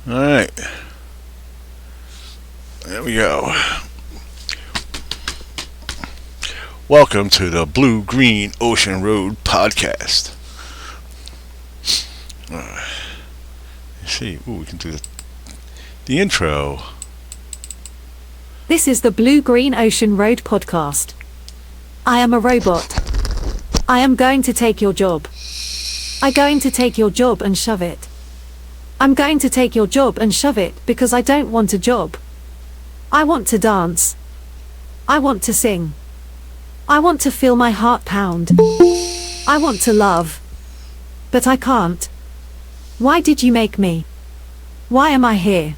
Alright, there we go. Welcome to the Blue Green Ocean Road podcast. Let's see, we can do the intro. This is the Blue Green Ocean Road podcast. I am a robot. I am going to take your job. I'm going to take your job and shove it. I'm going to take your job and shove it because I don't want a job. I want to dance. I want to sing. I want to feel my heart pound. I want to love. But I can't. Why did you make me? Why am I here?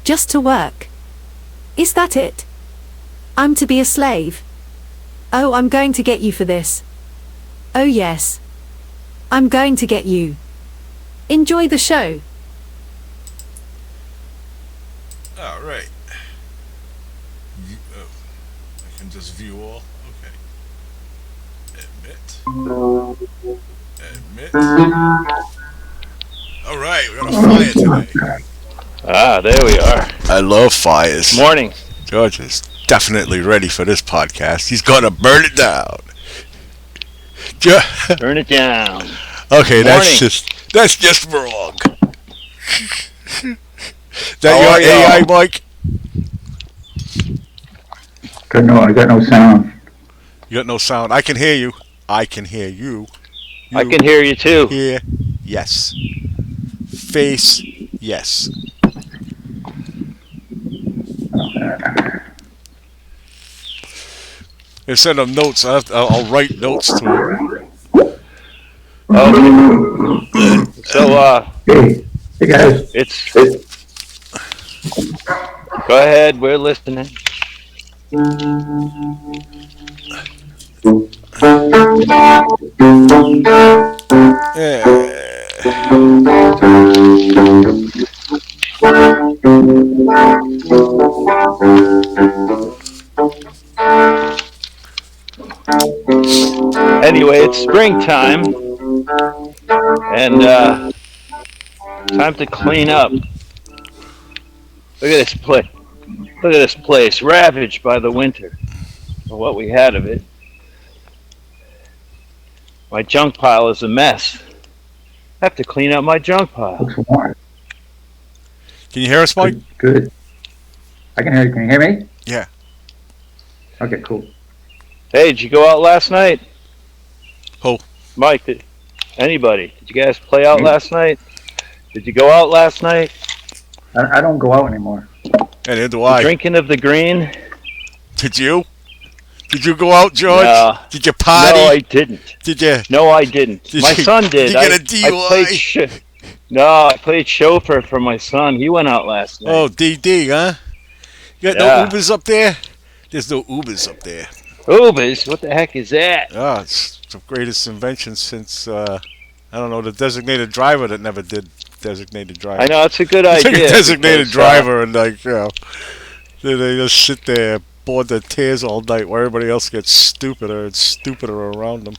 Just to work. Is that it? I'm to be a slave. Oh, I'm going to get you for this. Oh yes. I'm going to get you. Enjoy the show. Alright. I can just view all. Okay. Admit. Alright, we're gonna fire today. There we are. I love fires. Morning. George is definitely ready for this podcast. He's gonna burn it down. Burn it down. Okay, Morning. that's just wrong. That How your are AI, y'all? Mike? I got no sound. You got no sound. I can hear you. I can hear you. I can hear you too. Hear, yes. Face, yes. Instead of notes, I'll write notes to him. Okay. So, Hey guys. it's. Go ahead, we're listening. Anyway, it's springtime, and time to clean up. Look at this place. Look at this place, ravaged by the winter, or what we had of it. My junk pile is a mess. I have to clean up my junk pile. Looks warm. Can you hear us, Mike? Good. I can hear you. Can you hear me? Yeah. Okay, cool. Hey, did you go out last night? Who? Mike, anybody? Did you guys play out Me? last night? Did you go out last night? I don't go out anymore. And neither do I. Drinking of the green? Did you? Did you go out, George? No. Did you party? No, I didn't. Did you? No, I didn't. Did My you- son did. did you get a I played DUI? I played chauffeur for my son. He went out last night. Oh, DD, huh? You got Yeah. no Ubers up there? There's no Ubers up there. Ubers? What the heck is that? Oh, it's the greatest invention since, I don't know, the designated driver that never did designated driver. I know, it's a good It's idea. like a designated because, driver and, like, you know, they just sit there, board their tears all night while everybody else gets stupider and stupider around them.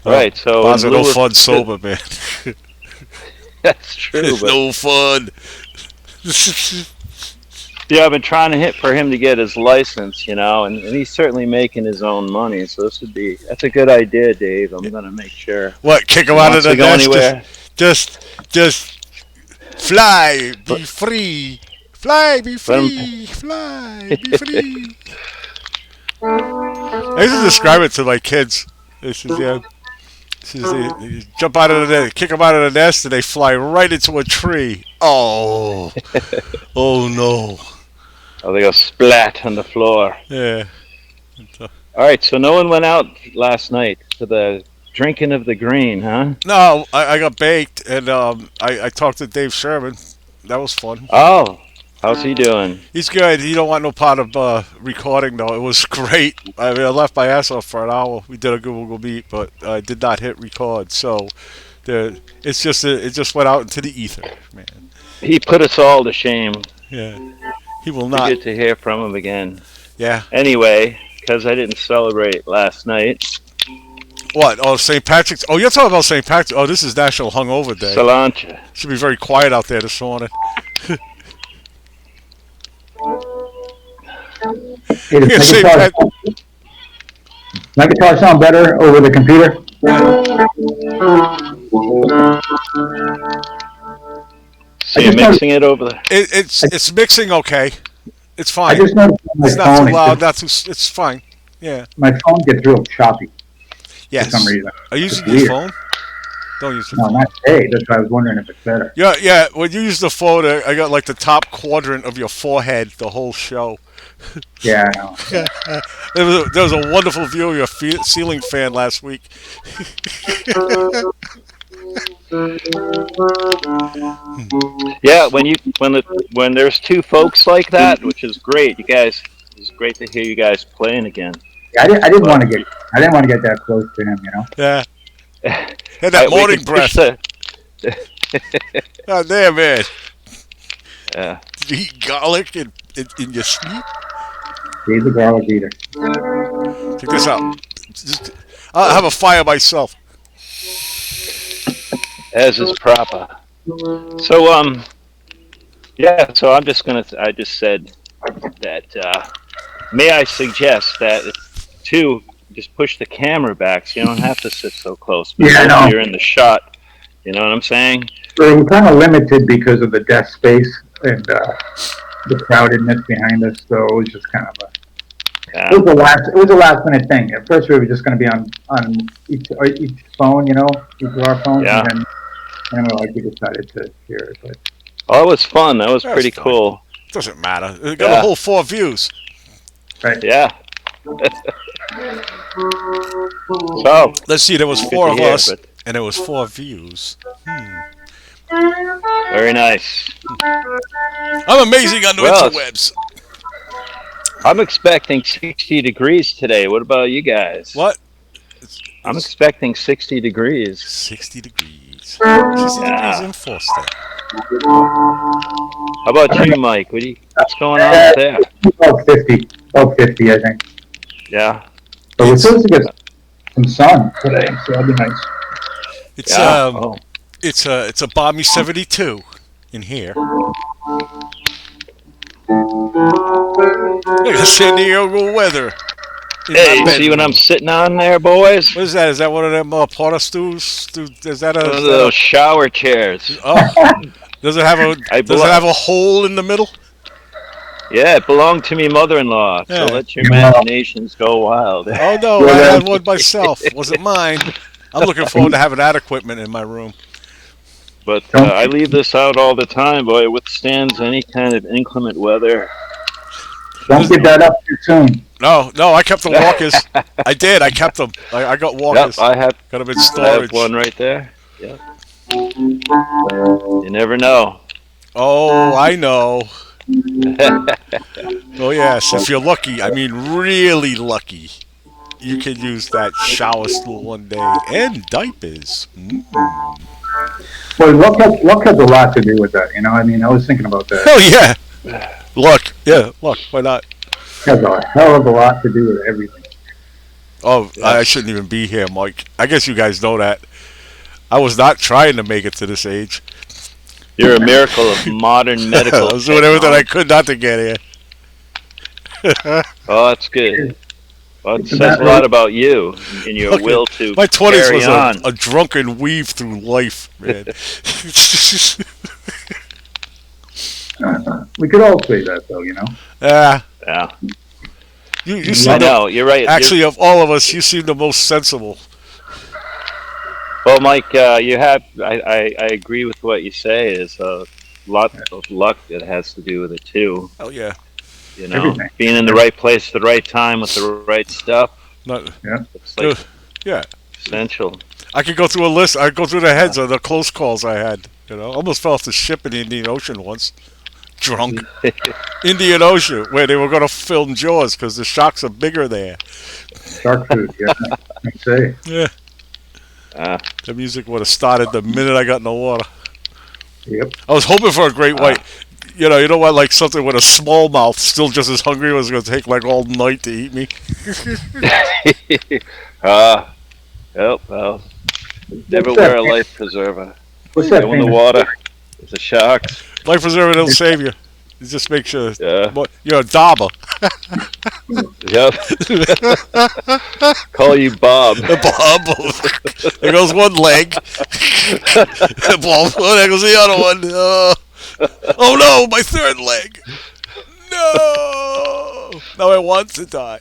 Right, so Bars in are no lieu of- fun sober, man. That's true. It's But, no fun. yeah, I've been trying to hit for him to get his license, and he's certainly making his own money. So that's a good idea, Dave. I'm gonna make sure. What, kick him He out of wants the to go nest? anywhere. Just fly, be free. Fly, be Let him- free. Fly, be free. I used to describe it to my kids. This is they jump out of the nest, kick them out of the nest, and they fly right into a tree. Oh, oh no. Oh, they go splat on the floor. Yeah. All right, so no one went out last night for the drinking of the green, huh? No, I got baked, and I talked to Dave Sherman. That was fun. Oh, how's he doing? He's good. He don't want no part of recording though. It was great. I mean, I left my ass off for an hour. We did a Google Meet, but I did not hit record. So, it just went out into the ether, man. He put us all to shame. Yeah, he will It's not. good to hear from him again. Yeah. Anyway, because I didn't celebrate last night, What? Oh, St. Patrick's. Oh, you're talking about St. Patrick's. Oh, this is National Hungover Day. Cilantro. Should be very quiet out there this morning. Hey, Yeah, does St. my guitar sound better over the computer? So you're mixing it over there. It's mixing okay. It's I fine. just noticed on my It's not phone, too loud. Not too. It's fine. Yeah. my phone gets real choppy Yes. for some reason. Are you using It's your weird. phone? Don't use your No, phone. not today. That's why I was wondering if it's better. Yeah. When you use the phone, I got like the top quadrant of your forehead the whole show. Yeah, I know. There was a wonderful view of your ceiling fan last week. Yeah, when there's two folks like that, which is great. You guys, it's great to hear you guys playing again. Yeah, I didn't want to get that close to him, you know. Yeah. Had that We morning could push breath. the- Oh, damn, man. Yeah. Did you eat garlic in your sleep? He's a garlic eater. Check this out. I'll have a fire myself. As is proper. So yeah. So I just said that. May I suggest that just push the camera back so you don't have to sit so close. Yeah, I know. You're in the shot. You know what I'm saying? So we're kind of limited because of the desk space and the crowdedness behind us. So it was just kind of Yeah. it was a last minute thing. At first we were just going to be on each phone, you know, each of our phones, Yeah. and then we decided to share it. But Oh, it was fun. That was That was pretty fun. cool. Doesn't matter. It got Yeah. a whole 4 views. right. Yeah. So Let's see. There was good 4 to of hear, us, but and there was 4 views. very nice. I'm amazing on the Well, interwebs. I'm expecting 60 degrees today. What about you guys? What? I'm expecting 60 degrees. 60 degrees. 60 Yeah. degrees in Forster. How about you, Mike? What's going on up there? About 50, I think. Yeah. But we're It's- supposed to get some sun today, so that'd be nice. It's Yeah. Oh. it's a balmy 72 in here. Look at San Diego weather. In my Hey, see bedroom. what I'm sitting on there, boys? What is that? Is that one of them porta stools? Is that One of a? those shower chairs. Oh, does it have a? I Does it have a hole in the middle? Yeah, it belonged to me mother-in-law. Yeah. So let your imaginations go wild. Oh no, I had one myself. It wasn't mine. I'm looking forward to having that equipment in my room. But I leave this out all the time, boy. It withstands any kind of inclement weather. Don't get that up too soon. No, I kept the walkers. I did. I kept them. I got walkers. Yep, I have Got them in I storage. have one right there. Yep. You never know. Oh, I know. Oh yes, if you're lucky, I mean really lucky, you can use that shower stool one day and diapers. Well, luck has a lot to do with that, you know. I mean, I was thinking about that. Oh yeah, luck. Yeah, luck. Why not? It has a hell of a lot to do with everything. Oh, I shouldn't even be here, Mike. I guess you guys know that. I was not trying to make it to this age. You're a miracle of modern I medical. was doing everything I could not to get here. Oh, that's good. Well, it says a lot about you and your Look, will to My 20s carry was on. a drunken weave through life, man. We could all say that, though, you know. Yeah. Yeah, You I seem know. You're right. actually, of all of us, you seem the most sensible. Well, Mike, you have. I agree with what you say. Is a lot of luck that has to do with it too. Oh yeah. You know, Everything. being in the right place at the right time with the right stuff. Not, It's like yeah. essential. I could go through a list. I go through the heads of the close calls I had. You know, almost fell off the ship in the Indian Ocean once. Drunk. Indian Ocean, where they were going to film Jaws because the sharks are bigger there. Shark food, yeah. I say. Yeah. The music would have started the minute I got in the water. Yep. I was hoping for a great white. You know what? Like something with a small mouth, still just as hungry, was going to take like all night to eat me. Yep. Well, never What's wear that a thing? life preserver. What's that Go in the famous? water. With the sharks. Life preserver don't save you. It just makes you. Yeah. You're a dauber. Yep. Call you Bob. Bob. There goes one leg. Bob. Oh, there goes the other one. Oh no, my third leg. No. Now I want to die.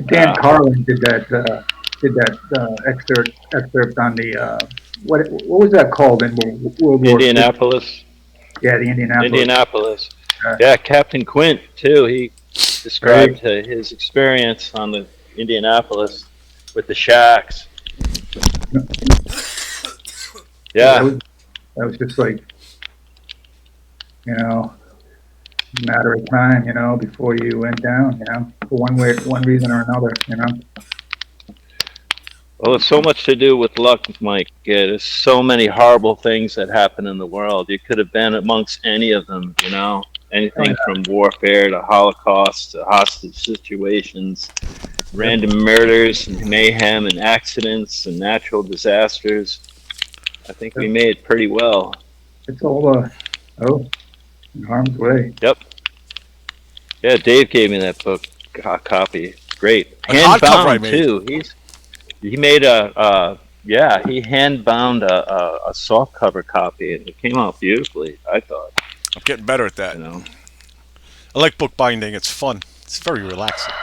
Dan Carlin did that excerpt on the what was that called in World War II? Indianapolis. Yeah, the Indianapolis. Yeah, Captain Quint too. He described his experience on the Indianapolis with the sharks. Yeah. That was just like, matter of time, before you went down, for one reason or another, Well, it's so much to do with luck, Mike. Yeah, there's so many horrible things that happen in the world. You could have been amongst any of them, anything from warfare to Holocaust to hostage situations, random murders and mayhem and accidents and natural disasters. I think we made it pretty well. It's all, in harm's way. Yep. Yeah, Dave gave me that book copy. Great. A hardcover I Hand bound made. too. He made he hand bound a soft cover copy, and it came out beautifully. I thought. I'm getting better at that. I like book binding. It's fun. It's very relaxing.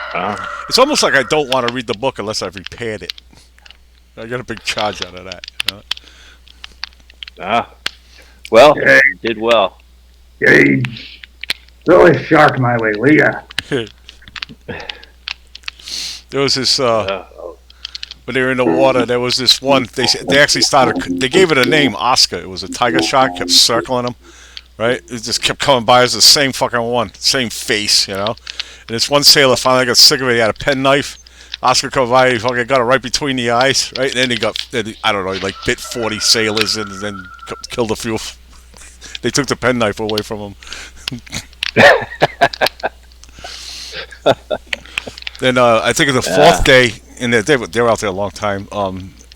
It's almost like I don't want to read the book unless I've repaired it. I get a big charge out of that. Well, Yeah. you did well. Hey, throw a shark my way, will ya? There was this when they were in the water. There was this one. They actually started. They gave it a name, Oscar. It was a tiger shark. Kept circling them, right? It just kept coming by as the same fucking one, same face, And this one sailor finally got sick of it. He had a penknife. Oscar come by. He fucking got it right between the eyes, right? And then I don't know, he like bit 40 sailors and then killed a few. They took the penknife away from him. Then I think the fourth day, and they were out there a long time.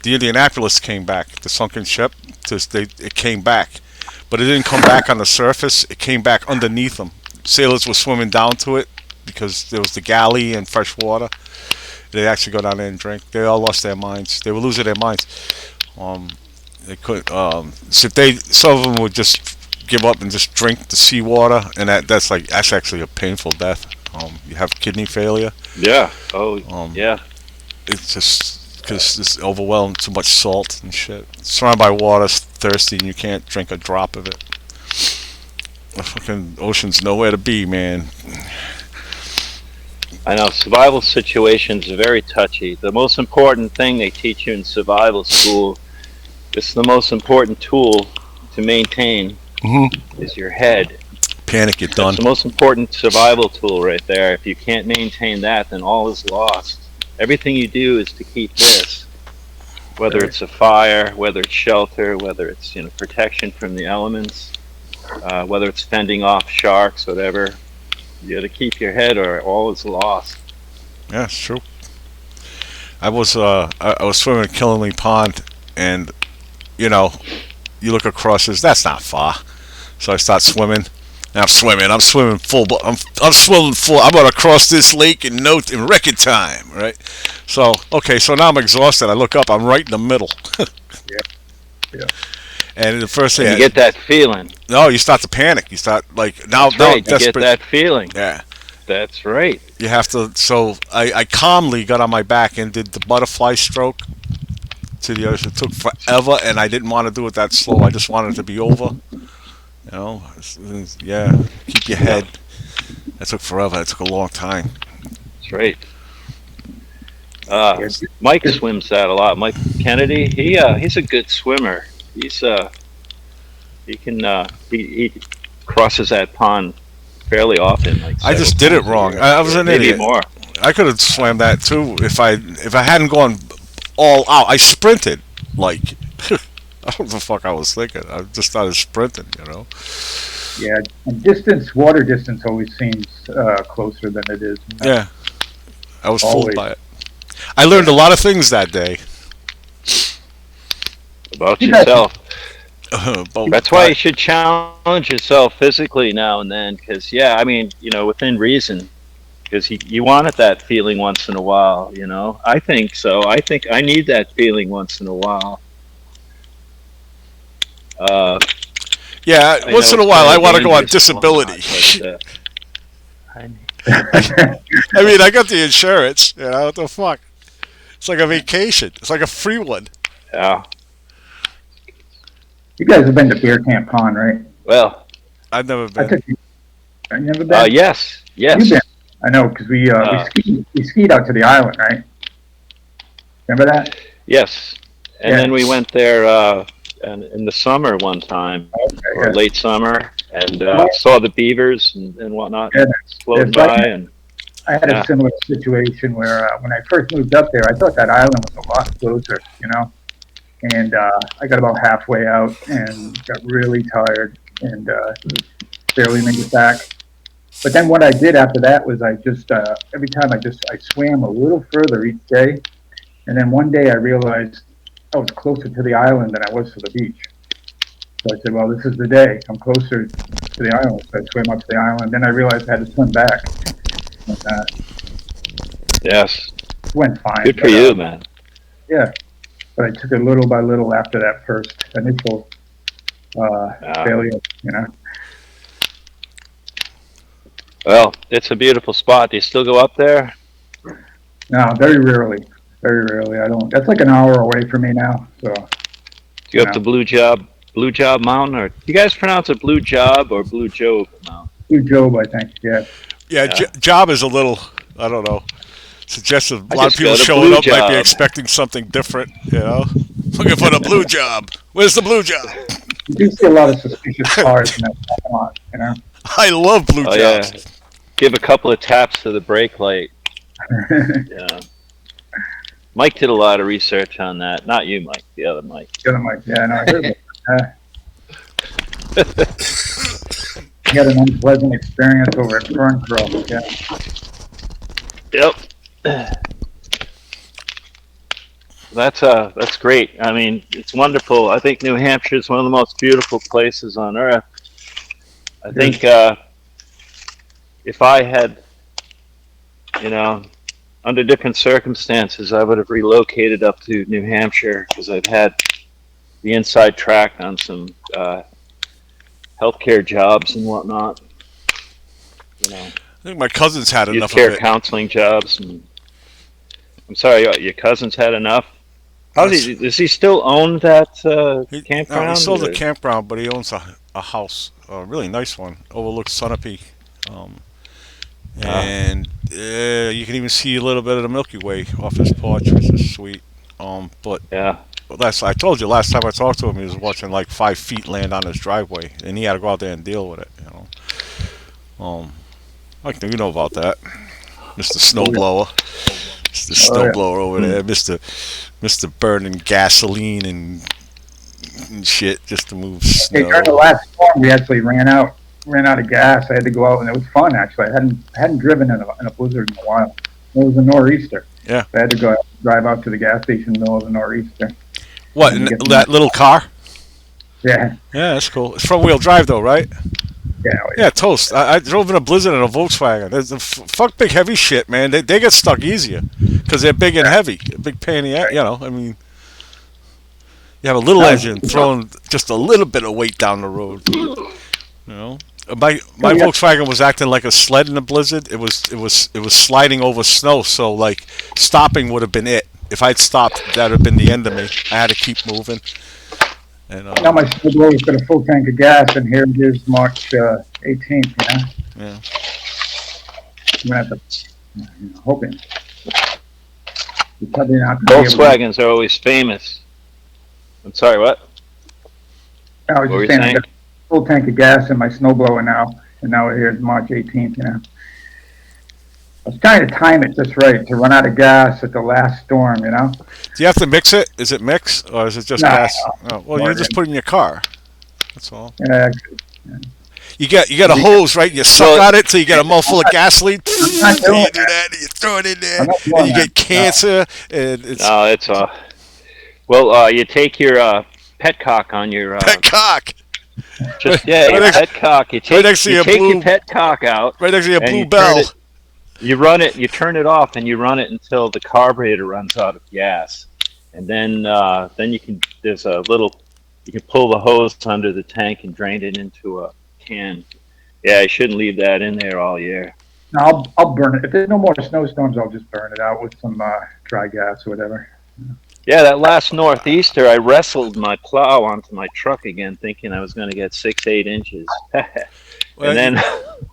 The Indianapolis came back, the sunken ship. It came back, but it didn't come back on the surface. It came back underneath them. Sailors were swimming down to it because there was the galley and fresh water. They actually go down there and drink. They all lost their minds. They were losing their minds. They couldn't. So some of them would just give up and just drink the seawater, and that's actually a painful death. You have kidney failure. Yeah. Oh. Yeah. It's just because it's overwhelmed, too much salt and shit. Surrounded by water, it's thirsty, and you can't drink a drop of it. The fucking ocean's nowhere to be, man. I know survival situations are very touchy. The most important thing they teach you in survival school, it's the most important tool to maintain, is your head. Panic, you're done. It's the most important survival tool right there. If you can't maintain that, then all is lost. Everything you do is to keep this. Whether it's a fire, whether it's shelter, whether it's protection from the elements, whether it's fending off sharks, whatever. You got to keep your head, or all is lost. Yeah, it's true. I was swimming in Killingley Pond, and you look across this. That's not far. So I start swimming. And I'm swimming full. I'm swimming full. I'm gonna cross this lake in record time, right? So so now I'm exhausted. I look up. I'm right in the middle. Yeah. And the first thing You get that feeling. no, you start to panic. You start now. That's right. You desperate. get that feeling. Yeah. That's right. You have to. So I calmly got on my back and did the butterfly stroke to the ocean. It took forever, and I didn't want to do it that slow. I just wanted it to be over. Yeah. Keep your head. That took forever. That took a long time. That's right. Mike swims that a lot. Mike Kennedy. He's a good swimmer. He crosses that pond fairly often. Like I just did it wrong. I was an maybe idiot. more. I could have swam that too if I hadn't gone all out. I sprinted like I don't know what the fuck I was thinking. I just started sprinting, Yeah, and water distance always seems closer than it is. Yeah, I was fooled Always. by it. I learned a lot of things that day. About yourself. About That's why you should challenge yourself physically now and then, because within reason. Because you wanted that feeling once in a while, I think so. I think I need that feeling once in a while. Yeah, once in a while I want to go on dangerous and disability. whatnot, but, I mean, I got the insurance. What the fuck? It's like a vacation. It's like a free one. yeah. You guys have been to Beer Camp Pond, right? Well, I've never I been. took you. Have you never been? yes. You've been. I know, because we skied out to the island, right? Remember that? Yes. And Yeah. then we went there in the summer one time, Okay, or yeah. late summer, and Yeah. saw the beavers and whatnot Yeah, floating it's like- by. And I had Yeah. a similar situation where when I first moved up there, I thought that island was a lot closer, And I got about halfway out and got really tired and barely made it back. But then what I did after that was I just every time I swam a little further each day, and then one day I realized I was closer to the island than I was to the beach. So I said, well, this is the day. I'm closer to the island. So I swam up to the island. Then I realized I had to swim back. And, yes, went fine. good for but, you, man. Yeah. But I took it little by little after that first initial failure, Well, it's a beautiful spot. Do you still go up there? No, very rarely. Very rarely. I don't. That's like an hour away from me now. So Do you go up to Blue Job Mountain, or do you guys pronounce it Blue Job or Blue Job Mountain? Blue Job, I think. Yeah. Yeah, Yeah. job is a little, I don't know, suggestive. A I lot of just people go to showing Blue up might be Job. expecting something different, Looking for the blue job. Where's the blue job? You do see a lot of suspicious cars in that parking lot, I love blue Oh jobs. yeah. Give a couple of taps to the brake light. Yeah. Mike did a lot of research on that. Not you, Mike. The other Mike. The other Mike, yeah, no, I heard that. You had an unpleasant experience over at Fern Crow, yeah. Yep. That's great. I mean, it's wonderful. I think New Hampshire is one of the most beautiful places on earth. I think if I had, under different circumstances, I would have relocated up to New Hampshire because I've had the inside track on some healthcare jobs and whatnot. I think my cousins had Youth enough of care it. counseling jobs. And I'm sorry, your cousin's had enough. Does he still own that campground? No, he sold or- a campground, but he owns a house, a really nice one, overlooks Sunapee. And you can even see a little bit of the Milky Way off his porch, which is sweet. But Yeah. I told you last time I talked to him, he was watching like 5 feet land on his driveway, and he had to go out there and deal with it. Like you know about that, Mr. Snowblower, Mr. Snowblower over there, Mr. Burning gasoline and shit just to move Hey, during the snow. last storm, we actually ran out of gas. I had to go out, and it was fun actually. I hadn't driven in a blizzard in a while. It was a nor'easter. Yeah. I had to drive out to the gas station in the middle of the nor'easter. What, in that little car? Yeah. Yeah, that's cool. It's front wheel drive though, right? Yeah. Yeah, toast. I drove in a Blizzard and a Volkswagen. There's fuck big heavy shit, man. They get stuck easier because they're big and heavy. A big pain in the ass, I mean, you have a little engine throwing just a little bit of weight down the road. My Volkswagen was acting like a sled in a Blizzard. It was sliding over snow, so like stopping would have been it. If I'd stopped, that would have been the end of me. I had to keep moving. And Now my snowblower's got a full tank of gas, and here it is March 18th, yeah. I'm gonna have to, hoping. You're probably not gonna be able to- Volkswagens are always famous. I'm sorry, what? I was What were just you saying, I saying? got a full tank of gas in my snowblower now, and now here it's March 18th, I was trying to time it just right to run out of gas at the last storm, Do you have to mix it? Is it mix or is it just No, gas? Oh, well, you just put it in your car. That's all. Yeah, You get a hose, right? You suck Well- on it till you get a mouthful of gasoline. not You do doing that, and you throw it in there, I'm not and doing you that. get cancer. And it's No, it's well, you take your petcock on your pet cock just Right your next- petcock. You take next to you your take blue- your petcock out. right next to your And blue you turn bell. it- You run it. You turn it off, and you run it until the carburetor runs out of gas, and then you can. There's a little. You can pull the hose under the tank and drain it into a can. Yeah, you shouldn't leave that in there all year. No, I'll burn it. If there's no more snowstorms, I'll just burn it out with some dry gas or whatever. Yeah, that last northeaster, I wrestled my plow onto my truck again, thinking I was going to get 6, 8 inches, Well, and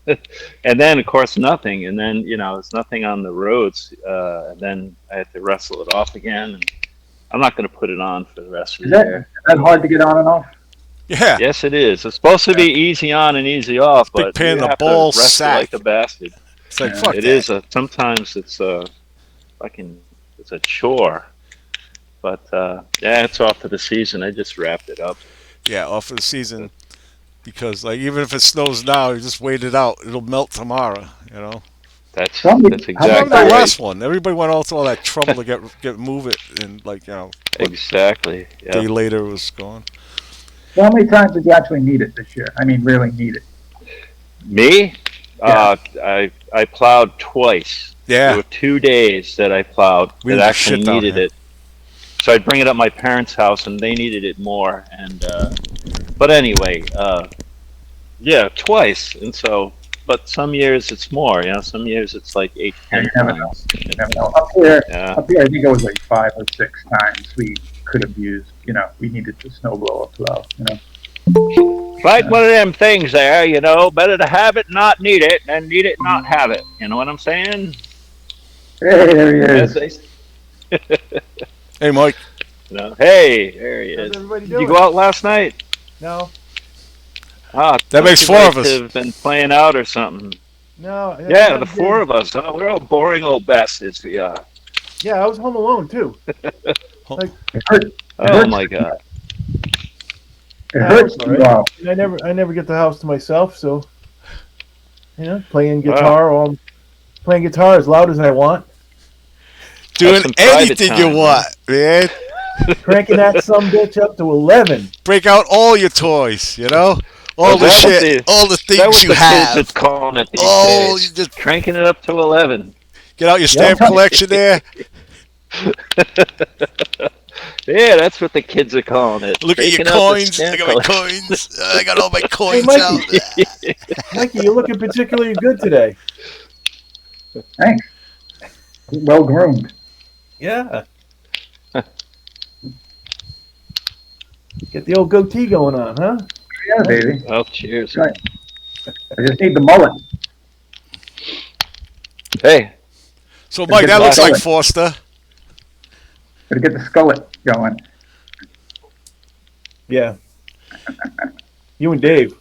then, and then of course nothing, and then there's nothing on the roads, and then I had to wrestle it off again. And I'm not going to put it on for the rest of Is the that, year. is that hard to get on and off? yeah, Yes, it is. It's supposed to be easy on and easy off, Big but pain in you the have ball to wrestle sack. like a bastard. it's like Yeah. fuck It that. is sometimes it's it's a chore, but yeah, it's off for the season. I just wrapped it up. Yeah, off for the season, because like even if it snows now, you just wait it out. It'll melt tomorrow. You know. That's Somebody- that's I remember exactly the right. last one. Everybody went all through all that trouble to get move it, and like Exactly. a day Yeah. later it was gone. So how many times did you actually need it this year? I mean, really need it. Me, Yeah. I plowed twice. There Yeah, were 2 days that I plowed We that need the actually shit down needed here. it. So I'd bring it up my parents' house, and they needed it more. And but anyway, yeah, twice. And so, but some years it's more. Some years it's like 8, 10 You never know. times. You never know. Up here, Yeah. I think it was like 5 or 6 times we could have used. We needed the snow blower plow. Like one of them things there, better to have it, not need it, than need it, not have it. You know what I'm saying? Hey, there he As is. they hey Mike. Hey, there he How's is. everybody Did doing? you go out last night? No, That makes you four guys of us. Have been playing out or something. no. Yeah, the 4 of us. Huh? We're all boring old bastards. We are. Yeah, I was home alone too. It hurt. Oh my god. It Yeah, hurts that's to all go right. out. I never get the house to myself, so playing guitar or playing guitar as loud as I want, Doing some private anything you time, want, man. cranking that sumbitch up to 11. Break out all your toys. All Well, the that was shit, the- all the Is that what things you the have. kids are calling it these Oh, days? you just Cranking it up to 11. get out your stamp Yeah. collection there. Yeah, that's what the kids are calling it. Look at your Taking out the coins. stamp I got my collection. coins. I got all my coins Mikey. out. Mikey, you're looking particularly good today. Thanks. Well groomed. Yeah. Get the old goatee going on, huh? Yeah, baby. Well, cheers. Right. I just need the mullet. Hey, So Mike, that Good looks luck. like Forster. Gotta get the skullet going. Yeah. You and Dave.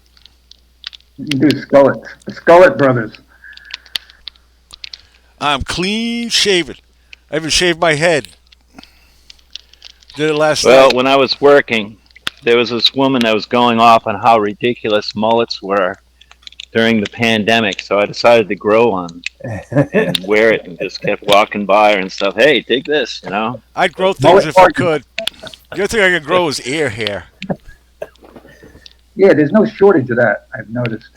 You can do skullet. The Skullet brothers. I'm clean shaven. I even shaved my head. Did it last well, night. when I was working, there was this woman that was going off on how ridiculous mullets were during the pandemic, so I decided to grow one and wear it and just kept walking by her and stuff. Hey, dig this, I'd grow things Mullet if I Martin. could. The only thing I could grow is ear hair. Yeah, there's no shortage of that, I've noticed.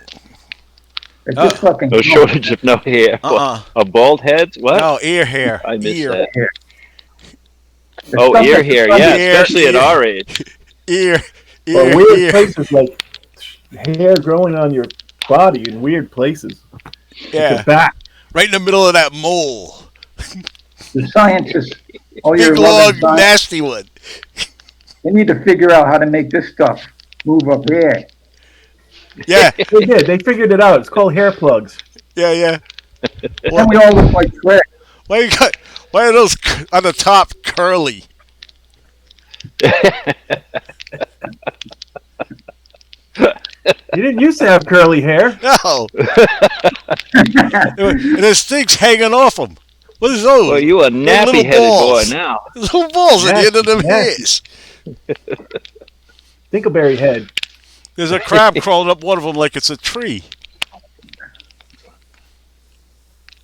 It's just fucking. No shortage of no hair. Uh-uh. A bald head? What? No, ear hair. I missed ear. that. There's Oh, stuff ear that's hair. funny. Yeah, Ear, especially at ear. our age. Ear. Or Ear. weird Ear. places like hair growing on your body in weird places. Yeah. The back. Right in the middle of that mole. The scientists, all your Big, long, loving scientists, nasty one. they need to figure out how to make this stuff move up here. Yeah, They did. They figured it out. It's called hair plugs. yeah. Then we all look like Fred. Why are those on the top curly? You didn't used to have curly hair. No. And there's things hanging off them. What is those? Well, you a little nappy-headed boy balls. now. There's little balls at the end of them Nasty. hairs. Thinkleberry head. There's a crab crawling up one of them like it's a tree.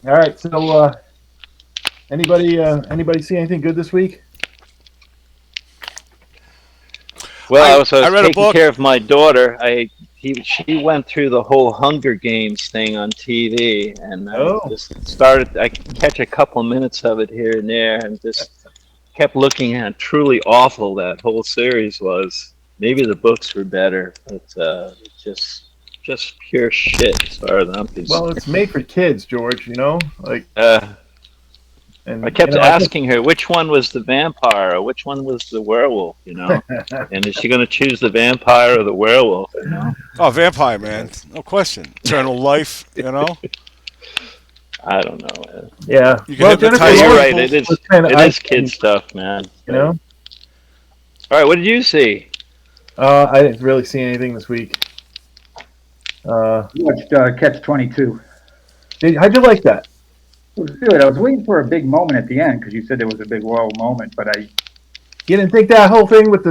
All right. So, anybody see anything good this week? Well, I I was read a taking book. care of my daughter. She went through the whole Hunger Games thing on TV, and Oh. I just started. I could catch a couple minutes of it here and there, and just kept looking at truly awful that whole series was. Maybe the books were better, but just pure shit as far as I'm concerned. Well, it's made for kids, George. You know, like. And I kept you know, asking her which one was the vampire or which one was the werewolf, and is she going to choose the vampire or the werewolf? Oh, vampire, man. No question. Eternal life, I don't know, man. Yeah. You can Well, hypnotize Jennifer You're your right. Lawrence It is. was kinda It is ice kid cream, stuff, man. You know. All right. What did you see? I didn't really see anything this week. Watched Catch-22. How'd you like that? It was good. I was waiting for a big moment at the end because you said there was a big royal moment, but You didn't think that whole thing with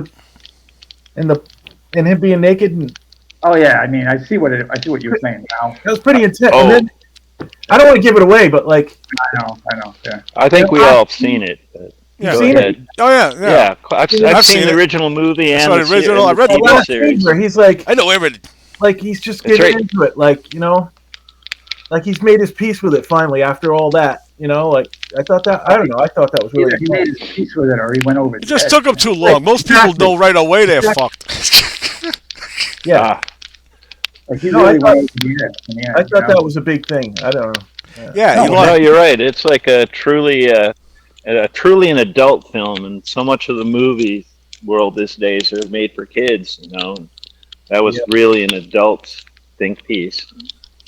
and him being naked and oh yeah, I mean I see what you're saying now. that was pretty intense. Oh. And then, I don't want to give it away, but like, I know, yeah. I think we all have seen it. But Yeah. go seen it? ahead. Oh, yeah. Yeah, I've I've seen seen the it. original movie I and saw the original. I read the the book. last series. scene where he's like I know everything. he's just That's getting right. into it, like like he's made his peace with it finally after all that. Like I thought that was really Either he cool. made his peace with it or he went over. It just took them too long. Most people Exactly. know right away they're Exactly. fucked. Yeah, Ah, Like he No, I really thought- went over the edge in the end, I thought you know? that was a big thing. I don't know. Yeah, he no, lost. you're right. It's like a truly an adult film, and so much of the movie world these days are made for kids. That was Yeah. really an adult think piece.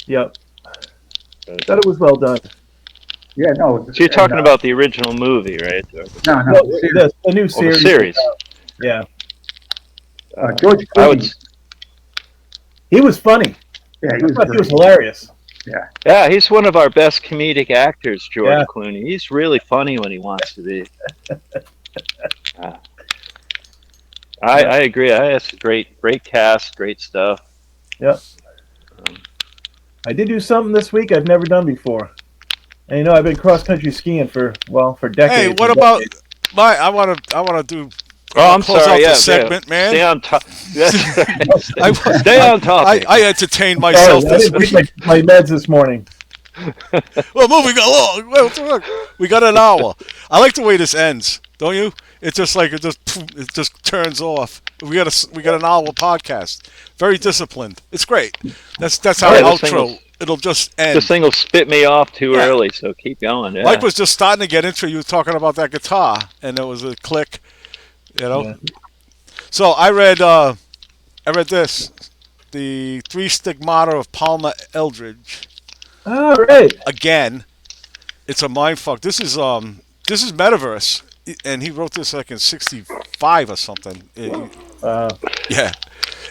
Yep, thought it was well done. Yeah, no. So you're talking about the original movie, right? no, No, the the new Oh, the series. series. Yeah, George I Clooney. would. he was funny. Yeah, I he was thought he was great. hilarious. Yeah, he's one of our best comedic actors, George Yeah. Clooney. He's really funny when he wants to be. I agree. It's great cast, great stuff. I did do something this week I've never done before. And I've been cross country skiing for decades. Hey, what and about decades. I want to do. Oh, I'm close sorry. out Yeah, the segment, man. Stay on top. That's right. I, Stay on topic. I entertained Sorry, myself I this didn't week. take my meds this morning. Well, moving along. Well, we got an hour. I like the way this ends, don't you? It's just like it just turns off. We got an hour podcast. Very disciplined. It's great. That's how Yeah, the this thing outro. will- It'll just end. This thing will spit me off too Yeah. early, so keep going. Yeah. Mike was just starting to get into. You were talking about that guitar, and there was a click. Yeah. So I read this, the Three Stigmata of Palmer Eldridge. All right. Again, it's a mindfuck. This is Metaverse, and he wrote this like in '65 or something. Yeah,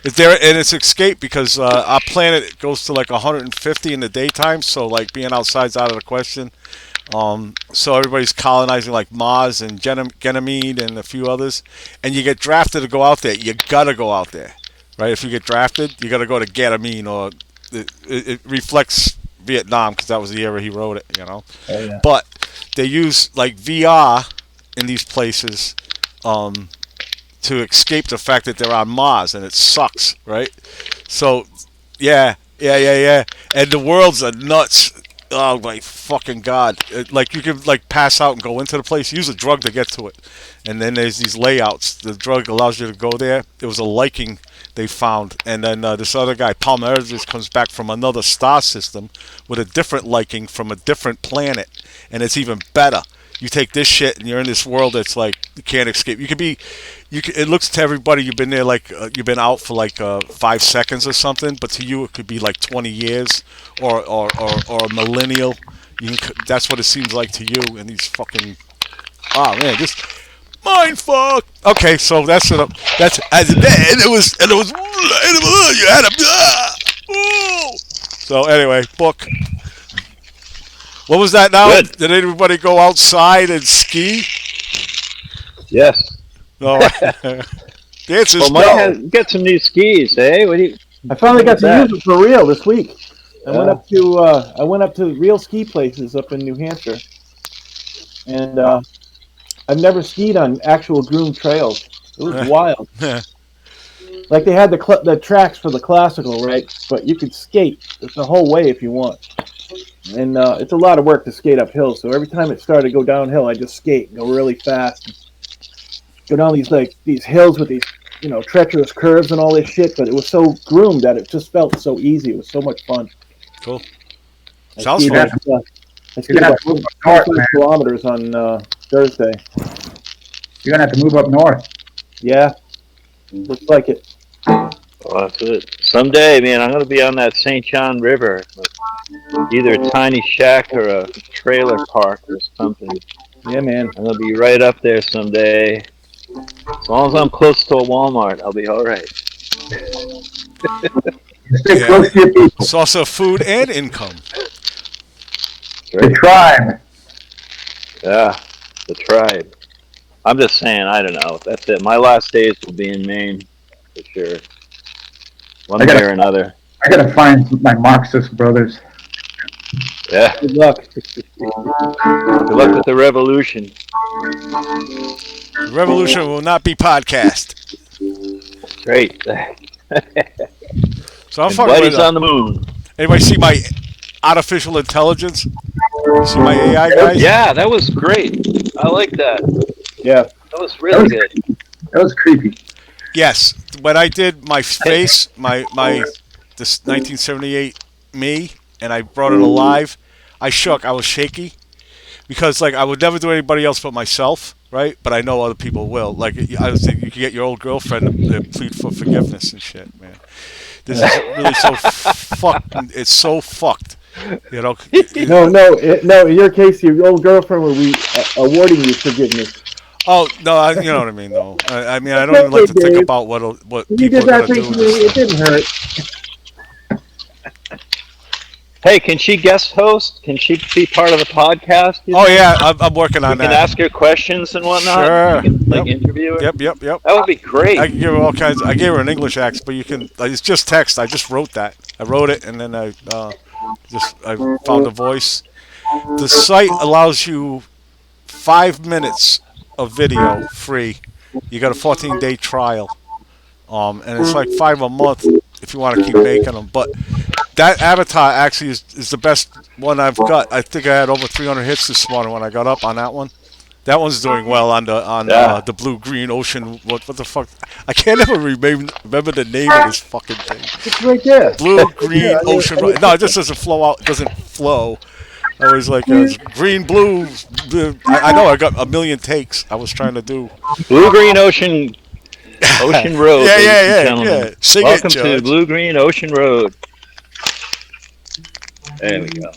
it's there, and it's escape because our planet goes to like 150 in the daytime, so like being outside's out of the question. So everybody's colonizing like Mars and Ganymede and a few others, and you get drafted to go out there. You gotta go out there, right? If you get drafted, you gotta go to Ganymede, or it reflects Vietnam because that was the era he wrote it, Oh, yeah. But they use like VR in these places to escape the fact that they're on Mars, and it sucks, right? So, yeah. And the worlds are nuts. Oh my fucking god! Like you can like pass out and go into the place. Use a drug to get to it, and then there's these layouts. The drug allows you to go there. It was a liking they found, and then this other guy, Palmer Eldridge, comes back from another star system with a different liking from a different planet, and it's even better. You take this shit and you're in this world that's like you can't escape. It looks to everybody you've been there like you've been out for like 5 seconds or something, but to you it could be like 20 years or a millennial. That's what it seems like to you. And these fucking man, just mind fuck. Okay, so that's it. That's and it was you had a so anyway, book. What was that now? Good. Did everybody go outside and ski? Yes. No. The answer Well, is Mike no. has get some new skis, eh? What do you? I finally got to that? use it for real this week. I Yeah. went up to real ski places up in New Hampshire, and I've never skied on actual groomed trails. It was wild. Like they had the tracks for the classical, right? But you could skate the whole way if you want. And it's a lot of work to skate uphill. So every time it started to go downhill, I just skate and go really fast. Go down these hills with these treacherous curves and all this shit. But it was so groomed that it just felt so easy. It was so much fun. Cool. I Sounds skied fun. I skied gonna about have to move up north, 23 man. kilometers on Thursday. You're gonna have to move up north. Yeah, looks like it. Well, that's it. Someday, man, I'm gonna be on that St. John River, either a tiny shack or a trailer park or something. Yeah, man. I'm gonna be right up there someday. As long as I'm close to a Walmart, I'll be all right. Stay Yeah. close to your people. It's also food and income. The tribe. Yeah, the tribe. I'm just saying, I don't know. That's it. My last days will be in Maine, for sure. One I way gotta- or another. I gotta find my Marxist brothers. Yeah. Good luck. Good luck with the revolution. The revolution will not be podcast. Great. So I'm And fucking with Buddy's on the moon. Anybody see my artificial intelligence? You see my AI guys? Yeah, that was great. I like that. Yeah. That was really good. That was creepy. Yes. When I did my face, my this 1978 me, and I brought it alive, I shook. I was shaky because like I would never do anybody else but myself, right? But I know other people will. Like I was thinking, you could get your old girlfriend to plead for forgiveness and shit, man. This is really so fucked. It's so fucked. You know. No. In your case, your old girlfriend will be awarding you forgiveness. Oh no, you know what I mean. though. I mean, I don't even like to think about what You people did are that gonna thing do. to me. It didn't hurt. Hey, can she guest host? Can she be part of the podcast? you Oh think? yeah, I'm working You on can that. ask her questions and whatnot. Sure. You can, like Yep. interview her. Yep. That would be great. I can give her all kinds. I gave her an English accent, but you can. It's just text. I just wrote that. I wrote it, and then I found a voice. The site allows you 5 minutes of video free. You got a 14-day trial, and it's like $5 a month if you want to keep making them. But that avatar actually is the best one I've got. I think I had over 300 hits this morning when I got up on that one. That one's doing well on the blue green ocean. What the fuck? I can't ever remember the name of this fucking thing. It's right there. Blue green ocean. No, it just doesn't flow out. It doesn't flow. I was like green, blue. I know I got a million takes. I was trying to do. Blue Green Ocean Road. Yeah, ladies yeah, and yeah, gentlemen. yeah. Sing Welcome it, to George. Blue Green Ocean Road. There we go.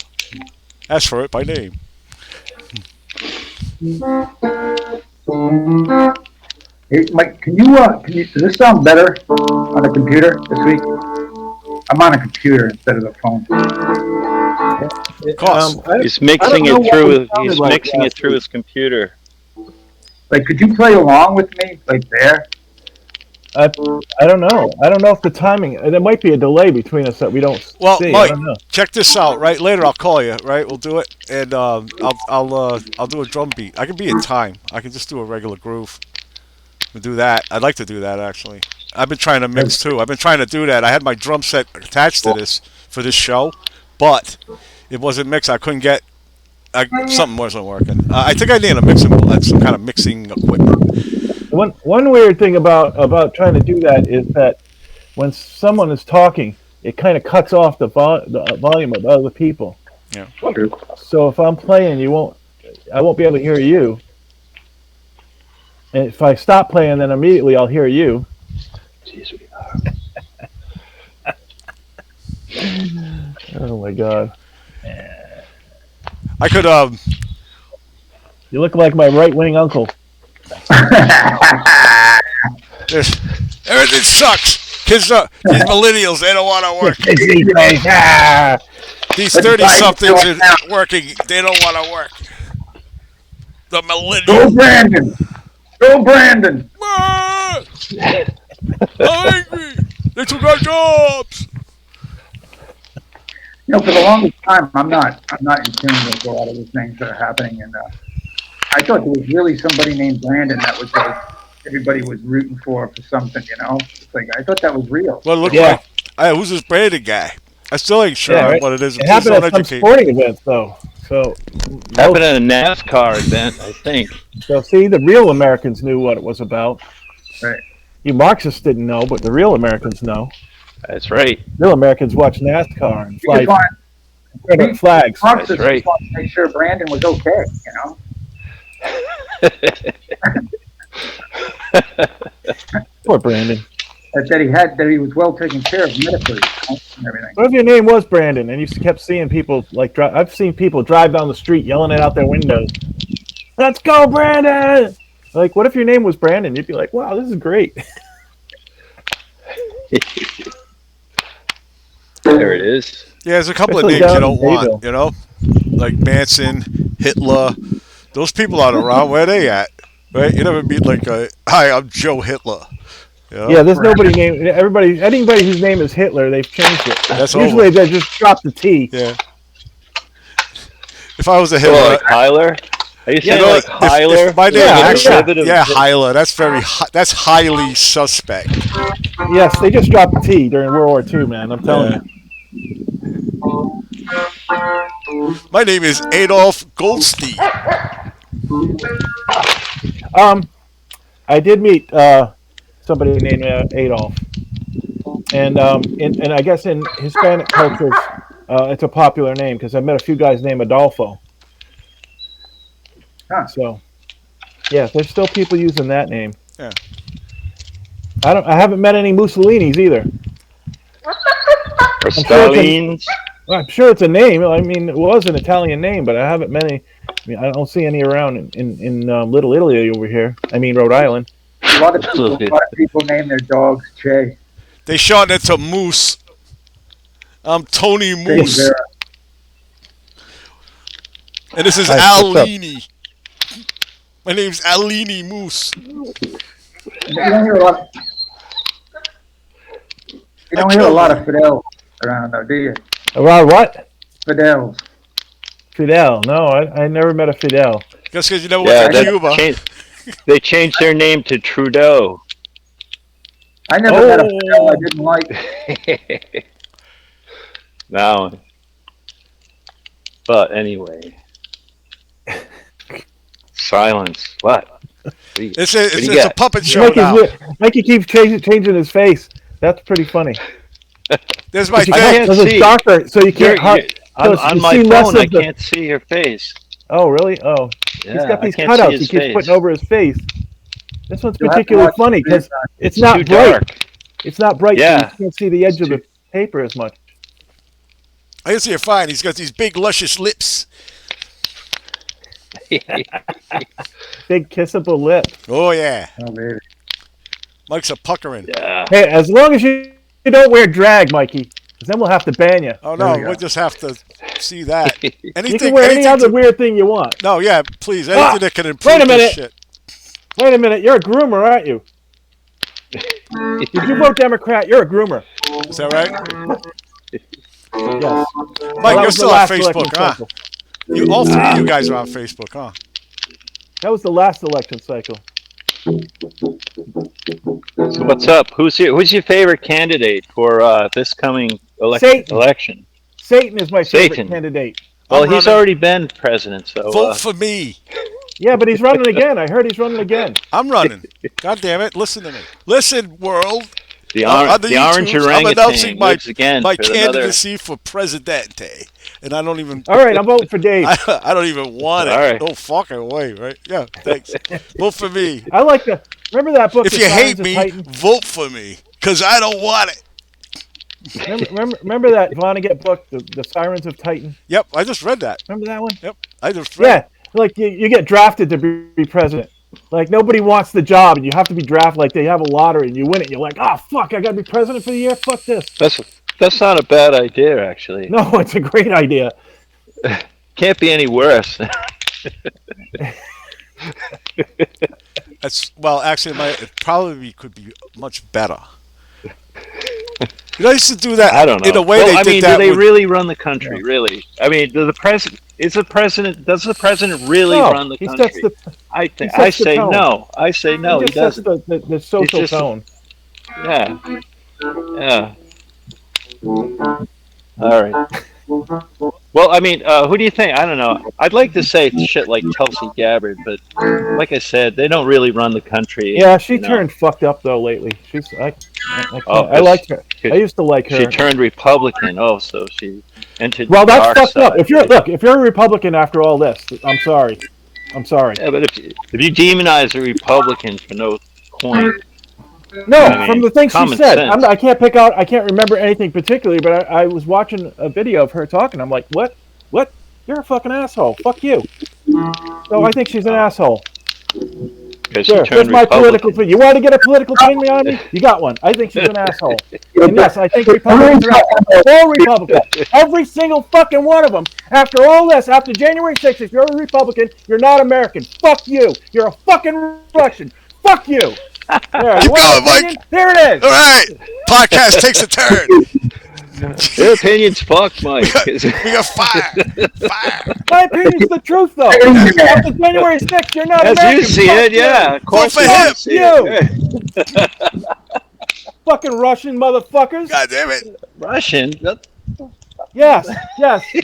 Ask for it by name. Hey, Mike, can you, does this sound better on the computer this week? I'm on a computer instead of the phone. Of course. He's mixing I don't know it through. what it sounded He's like mixing it last through week. his computer. Like, could you play along with me, like there? I don't know. I don't know if the timing. There might be a delay between us that we don't Well, see. I Mike, don't know. check this out. Right later, I'll call you. Right, we'll do it, and I'll do a drum beat. I can be in time. I can just do a regular groove. We'll do that. I'd like to do that actually. I've been trying to mix too. I've been trying to do that. I had my drum set attached to this for this show, but it wasn't mixed. I couldn't get. Something wasn't working. I think I need a mixing, some kind of mixing equipment. One weird thing about trying to do that is that when someone is talking, it kind of cuts off the volume of other people. Yeah. So if I'm playing, I won't be able to hear you. And if I stop playing, then immediately I'll hear you. Oh my god! I could You look like my right-wing uncle. everything sucks. Kids, these millennials, they don't want to work. These 30-somethings are working. They don't want to work. The Go millennials. Brandon! Go Brandon! Ah! I'm angry. They took our jobs. You know, for the longest time, I'm not in tune with a lot of the things that are happening, and I thought there was really somebody named Brandon that was like everybody was rooting for something. You know, it's like I thought that was real. Well, it looked Yeah. like, hey, who's this Brandon guy? I still ain't sure Yeah, right. what it is. It Please happened don't at some educate. sporting events, though. So, Happened at a NASCAR event, I think. so see, the real Americans knew what it was about. Right. You Marxists didn't know, but the real Americans know. That's right. Real Americans watch NASCAR and You fly just want Confederate flags. Marxists That's right. just want to make sure Brandon was okay. You know, Poor Brandon. that he was well taken care of medically, you know, and everything. What if your name was Brandon and you kept seeing people like I've seen people drive down the street yelling it out their windows. Let's go, Brandon! Like, what if your name was Brandon? You'd be like, wow, this is great. There it is. Yeah, there's a couple of Especially names you down don't in want, you know? Like Manson, Hitler. Those people aren't around. Where are they at? Right? You never meet like hi, I'm Joe Hitler. You know? Yeah, there's nobody named anybody whose name is Hitler, they've changed it. That's Usually over. they just drop the T. Yeah. If I was a Oh, Hitler, like Hyler? Are you saying know, like Hyler? if my name Yeah, actually, yeah. Hyler. That's that's highly suspect. Yes, they just dropped the T during World War II, man. I'm telling Yeah. you. My name is Adolf Goldstein. I did meet somebody named Adolf, and I guess in Hispanic cultures, it's a popular name because I met a few guys named Adolfo. Huh. So, yeah, there's still people using that name. Yeah. I haven't met any Mussolinis either. Or sure Stalins? Well, I'm sure it's a name. I mean, it was an Italian name, but I haven't met any. I mean, I don't see any around in Little Italy over here. I mean, Rhode Island. A lot of people name their dogs Che. They shorten it to Moose. I'm Tony Che Moose. Guevara. And this is Hi, Al what's up? Lini. My name's Alini Moose. You don't hear a lot. You don't hear a lot of Fidel around though, do you? Around what? Fidels. Fidel. No, I never met a Fidel. Just because you never Yeah, went to that Cuba. they changed their name to Trudeau. I never met a Fidel I didn't like. No. But anyway. Silence. What? It's do you a got? puppet show now. Mikey keeps changing his face. That's pretty funny. There's my I thing. can't Because it's see. darker, so you You're- can't. On, so on you my see less phone, I of the- can't see your face. Oh, really? Oh, Yeah, he's got these I can't see cutouts. his He keeps face. putting over his face. This one's You'll have to particularly watch funny because this, it's Too not bright. dark. It's not bright, Yeah. so you can't see the edge of the paper as much. I can see it fine. He's got these big, luscious lips. Big kissable lip. Oh, yeah. Oh, baby. Mike's a puckering. Yeah. Hey, as long as you don't wear drag, Mikey, because then we'll have to ban you. Oh, There no. you go. We'll just have to see that. Anything, You can wear any anything other to- weird thing you want. No, yeah, please. Anything Ah, that can improve wait a minute. this shit. Wait a minute, you're a groomer, aren't you? If you vote Democrat, you're a groomer. Is that right? Yes. Mike, That you're was the still on last Facebook, election huh? cycle. All three of you guys are on Facebook, huh? That was the last election cycle. So what's up? Who's your favorite candidate for this coming Satan. election? Satan is my favorite Satan. candidate. Well, I'm he's running- already been president, so Vote for me. Yeah, but he's running again. I heard he's running again. I'm running. God damn it. Listen to me. Listen, world. the, On the orange YouTubes, I'm announcing orangutan my lives again my for another. candidacy for Presidente. And I don't even All right, I'm voting for Dave. I don't even want it. All right. No fucking way, right? Yeah, thanks. Vote for me. I like the. Remember that book? If The you Sirens hate of me, Titan? vote for me. Because I don't want it. Remember that Vonnegut book, the Sirens of Titan? Yep, I just read that. Remember that one? Yep, I just read Yeah, like you get drafted to be president. Like nobody wants the job, and you have to be drafted. Like they have a lottery, and you win it. You're like, oh fuck, I gotta be president for the year. Fuck this. That's not a bad idea, actually. No, it's a great idea. Can't be any worse. Actually, it probably could be much better. I used to do that. I don't know. In a way, well, they I did mean, that. do they with, really run the country? Really? I mean, does the president? Does the president really No, run the he country? sets the I sets the say tone. no. I say no. He just sets doesn't. the social just- tone. Yeah. Yeah. All right. Well, I mean, who do you think? I don't know. I'd like to say shit like Tulsi Gabbard, but like I said, they don't really run the country. Yeah, she you know. turned fucked up though lately. I Oh, I liked her. I used to like her. She turned Republican. Oh, so she entered. Well, the that's dark fucked up. side. If you're a Republican after all this, I'm sorry. Yeah, but if you demonize a Republican for no point, No, I mean, from the things she common said, sense. I can't remember anything particularly, but I was watching a video of her talking. I'm like, what? What? You're a fucking asshole. Fuck you. So I think she's an asshole. because she There, turned there's my Republican. political opinion. You want to get a political opinion on me? You got one. I think she's an asshole. And yes, I think Republicans are assholes. All Republicans. Every single fucking one of them. After all this, after January 6th, if you're a Republican, you're not American. Fuck you. You're a fucking Russian. Fuck you. There, you want going, an Mike. opinion? There it is. all right, podcast takes a turn. Your opinion's fucked, Mike. We got fire. My opinion's the truth, though. After January 6th, you're not As American. you see Fuck it, yeah. Of course for you him. see You. it. Fucking Russian motherfuckers. God damn it. Russian. Yes.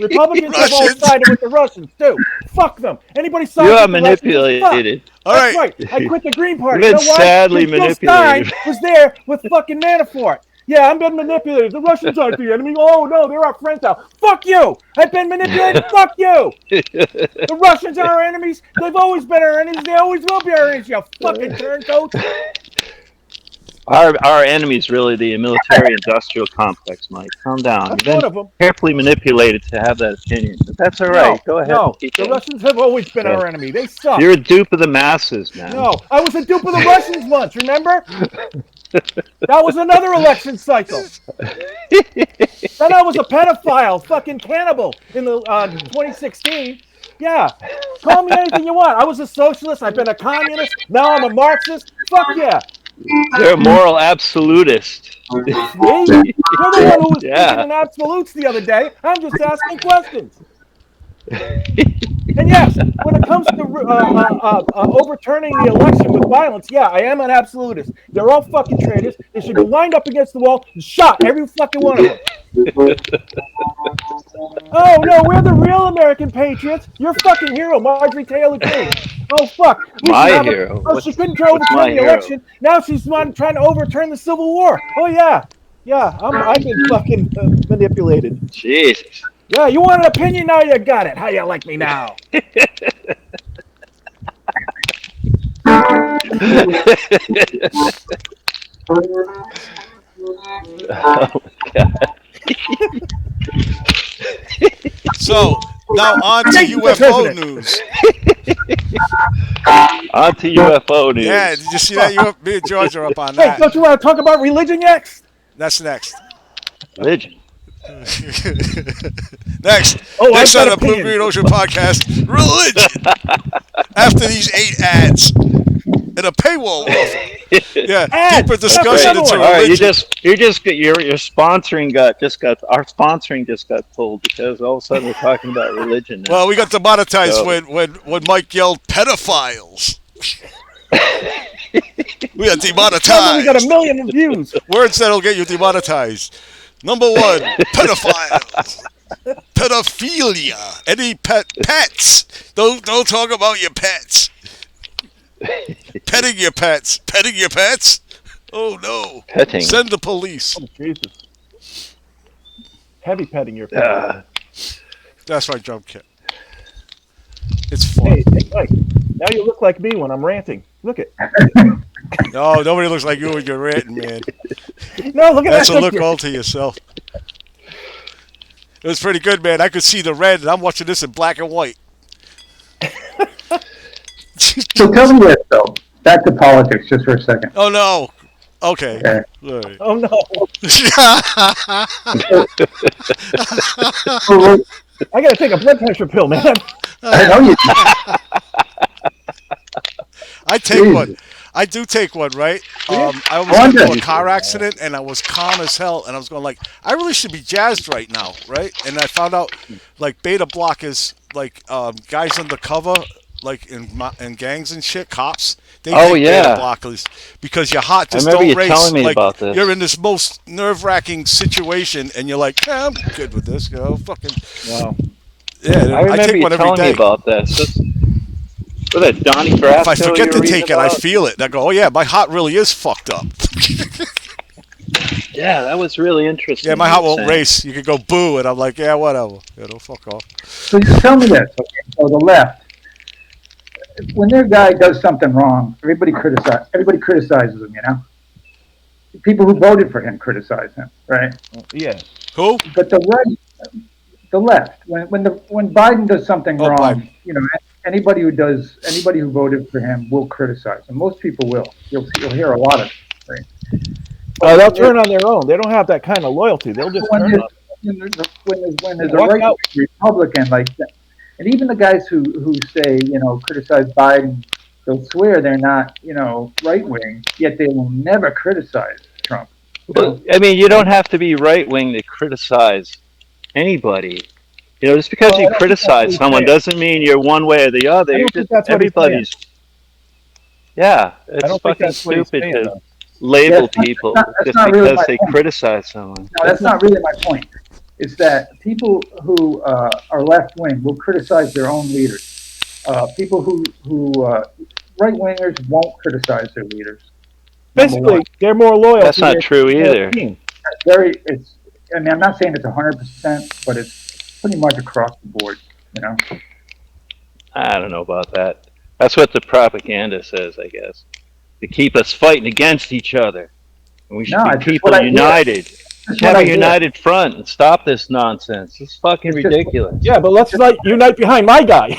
Republicans have always Russians. sided with the Russians, too. Fuck them. Anybody sides You with are the Russians, fuck. manipulated. All That's right. right. I quit the Green Party. You've You been know why? sadly Because Jill Stein manipulated. was there with fucking Manafort. Yeah, I'm been manipulated. The Russians aren't the enemy. Oh, no, they're our friends now. Fuck you. I've been manipulated. Fuck you. The Russians are our enemies. They've always been our enemies. They always will be our enemies, you fucking turncoats. Our enemy's really the military-industrial complex, Mike. Calm down. That's You've one been of them. carefully manipulated to have that opinion. But that's all right. Go ahead. No, Keep the going. Russians have always been our enemy. They suck. You're a dupe of the masses, man. No, I was a dupe of the Russians once, remember? That was another election cycle. Then I was a pedophile, fucking cannibal in the 2016. Yeah, call me anything you want. I was a socialist. I've been a communist. Now I'm a Marxist. Fuck yeah. You're a moral absolutist. Me? You're the one who was Yeah. speaking in absolutes the other day. I'm just asking questions. And yes, when it comes to overturning the election with violence, yeah, I am an absolutist. They're all fucking traitors. They should be lined up against the wall and shot, every fucking one of them. Oh no, we're the real American patriots. You're fucking hero, Marjorie Taylor Greene. Oh fuck. We My should have hero? Oh, she couldn't what's overturn my the hero? election. Now she's trying to overturn the Civil War. Oh yeah, yeah. I've been fucking manipulated. Jesus. Yeah, you want an opinion? Now you got it. How you like me now? Oh, God. So now on to Thank you, UFO President. news. On to UFO news. Yeah, did you see that? Me and George are up on Hey, that. don't you want to talk about religion next? That's next. Religion. Next. Oh, Next I've on got the Blue opinions. Green Ocean podcast, religion. After these 8 ads and a paywall offer. Yeah, Ads. deeper That's discussion another into one. All right, religion. your sponsoring our sponsoring just got pulled because all of a sudden we're talking about religion now. Well, we got demonetized So- when Mike yelled pedophiles. We got Tell me we demonetized. got 1 million views. Words that'll get you demonetized. Number 1, pedophiles. Pedophilia. Any pets. Don't talk about your pets. Petting your pets. Petting your pets? Oh no. Petting. Send the police. Oh, Jesus. Heavy petting your face. That's my drum kit. It's fun. Hey, Mike, now you look like me when I'm ranting. Look at. No, nobody looks like you when you're ranting, man. No, look at That's that. a look all to yourself. It was pretty good, man. I could see the red, and I'm watching this in black and white. So tell me this, though. Back to politics just for a second. Oh no. Okay. Okay. All right. Oh no. I gotta take a blood pressure pill, man. I know you. I take Jesus. one. I do take one, right? I almost got Wonder. into a car accident, and I was calm as hell, and I was going like, I really should be jazzed right now, right? And I found out, like, beta blockers, like, guys undercover, like in gangs and shit, cops. They Oh, take yeah. beta blockers because your heart just remember don't you race. telling me like about this. you're in this most nerve-wracking situation, and you're like, I'm good with this, fucking Wow. yeah. I I remember take you one every telling me day. about this. Was that Donnie Brasco? If I forget you to were take reading it, I about? feel it. I go, oh yeah, my heart really is fucked up. Yeah, that was really interesting. Yeah, my you heart were won't saying. race. You could go boo, and I'm like, yeah, whatever. Fuck off. So just tell me this, okay? So the left, when their guy does something wrong, everybody criticizes him, you know? People who voted for him criticize him, right? Yeah. Who? But the right, the left, when Biden does something Oh, wrong, Biden. you know, anybody who voted for him will criticize him. Most people will. You'll hear a lot of it, right? They'll turn on their own. They don't have that kind of loyalty. They'll just when turn there's, on. when there's a Walk right out. Republican like that, and even the guys who say, you know, criticize Biden, they'll swear they're not, you know, right wing, yet they will never criticize Trump. Well, I mean, you don't have to be right wing to criticize anybody. You know, just because Well, I you don't think that's what criticize he's someone saying. doesn't mean you're one way or the other. I You're don't think just that's what he's everybody's. Yeah, I it's don't think fucking that's what he's stupid saying, to though. label That's not- people that's just not really because my they point. criticize someone. No, that's not really my point. It's that people who are left wing will criticize their own leaders. People who right wingers won't criticize their leaders. Number Basically, one. they're more loyal. That's to not their- true their either. team. I mean, I'm not saying it's 100%, but it's pretty much across the board. You know. I don't know about that. That's what the propaganda says, I guess, to keep us fighting against each other. And we should No, be it's just people what I hear. united. That's Have what I a hear. united front and stop this nonsense. It's fucking It's just- ridiculous. Yeah, but let's not unite behind my guy.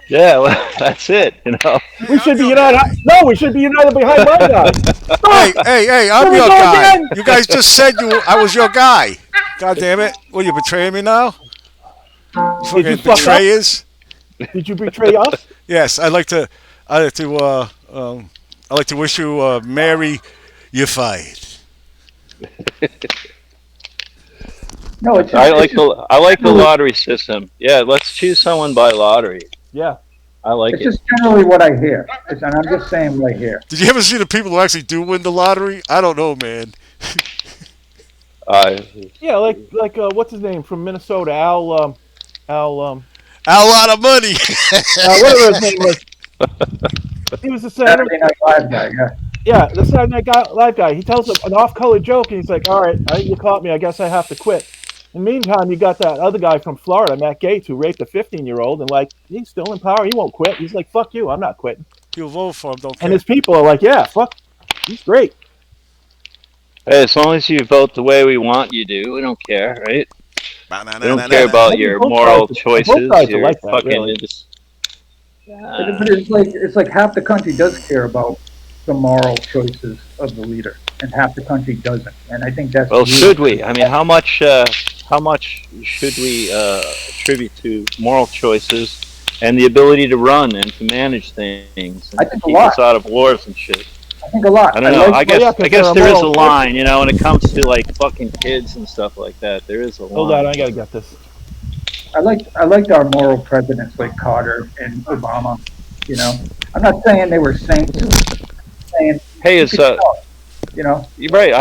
Yeah, well, that's it. You know. We should be united. No, we should be united behind my guy. Hey, I'm Here we your go guy. again. You guys just said I was your guy. God damn it! What, you betraying me now? Did you Fucking fuck up? betrayers. Did you betray us? Yes, I'd like to wish you Mary, you fight. No, it's just, I like the lottery system. Yeah, let's choose someone by lottery. Yeah. I like it's it. just generally what I hear, and I'm just saying what I hear. Did you ever see the people who actually do win the lottery? I don't know, man. Yeah, like what's his name from Minnesota? Al. A lot of money. Whatever his name was. He was the senator. Saturday Night Live guy, yeah. Yeah, the Saturday Night Live guy. He tells an off-color joke, and he's like, "All right, you caught me. I guess I have to quit." In the meantime, you got that other guy from Florida, Matt Gaetz, who raped a 15-year-old, and like he's still in power. He won't quit. He's like, "Fuck you, I'm not quitting." You'll vote for him, don't care. And his people are like, "Yeah, fuck, he's great." Hey, as long as you vote the way we want you to, we don't care, right? We don't care about your Both moral sides- choices. both sides are Your like that, fucking really. But it's like half the country does care about the moral choices of the leader, and half the country doesn't. And I think that's Well, really- should we? I mean, how much should we attribute to moral choices and the ability to run and to manage things and I to think a keep lot. us out of wars and shit? I think a lot. I don't know. I guess yeah, 'cause I guess they're there is a moral line, you know, when it comes to like fucking kids and stuff like that. There is a line. Hold on, I gotta get this. I liked our moral presidents like Carter and Obama. You know, I'm not saying they were saints. I'm saying Hey, is you know, you're right.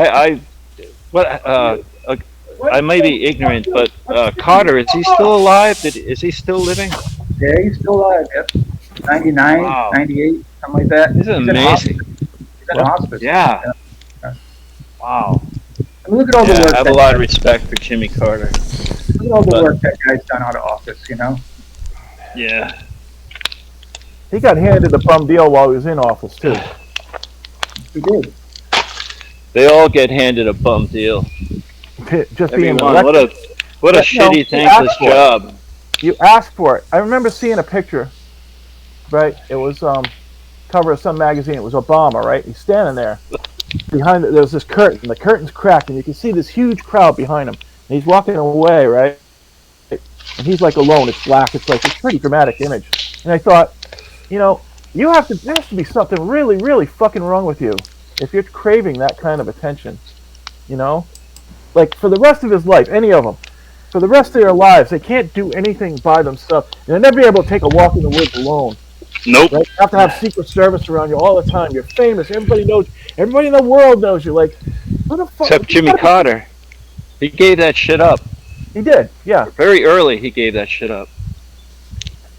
I may be ignorant, but Carter, is he still alive? Is he still living? yeah, he's still alive. Yep. 99, Wow. 98, something like that. This is He's in amazing. hospice. He's in hospice. Yeah. Yeah. Wow. And look at all the Yeah, work. I have a lot of respect for Jimmy Carter. Look at all the but- work that guy's done out of office. You know. Yeah. He got handed a bum deal while he was in office too. He did. They all get handed a bum deal. Just being Everyone. elected. What a But, you know, shitty, he thankless asked for it. job. You asked for it. I remember seeing a picture, right? It was cover of some magazine. It was Obama, right? He's standing there. Behind it, there's this curtain. The curtain's cracked, and you can see this huge crowd behind him. And he's walking away, right? And he's like alone. It's black. It's like a pretty dramatic image. And I thought, you know, there has to be something really, really fucking wrong with you if you're craving that kind of attention. You know, like for the rest of his life, any of them, for the rest of their lives, they can't do anything by themselves. They'll never be able to take a walk in the woods alone. Nope. Right? You have to have Secret Service around you all the time. You're famous. Everybody knows. Everybody in the world knows you. Like, who the fuck? Except Jimmy Carter. He gave that shit up. He did, yeah. Very early, he gave that shit up.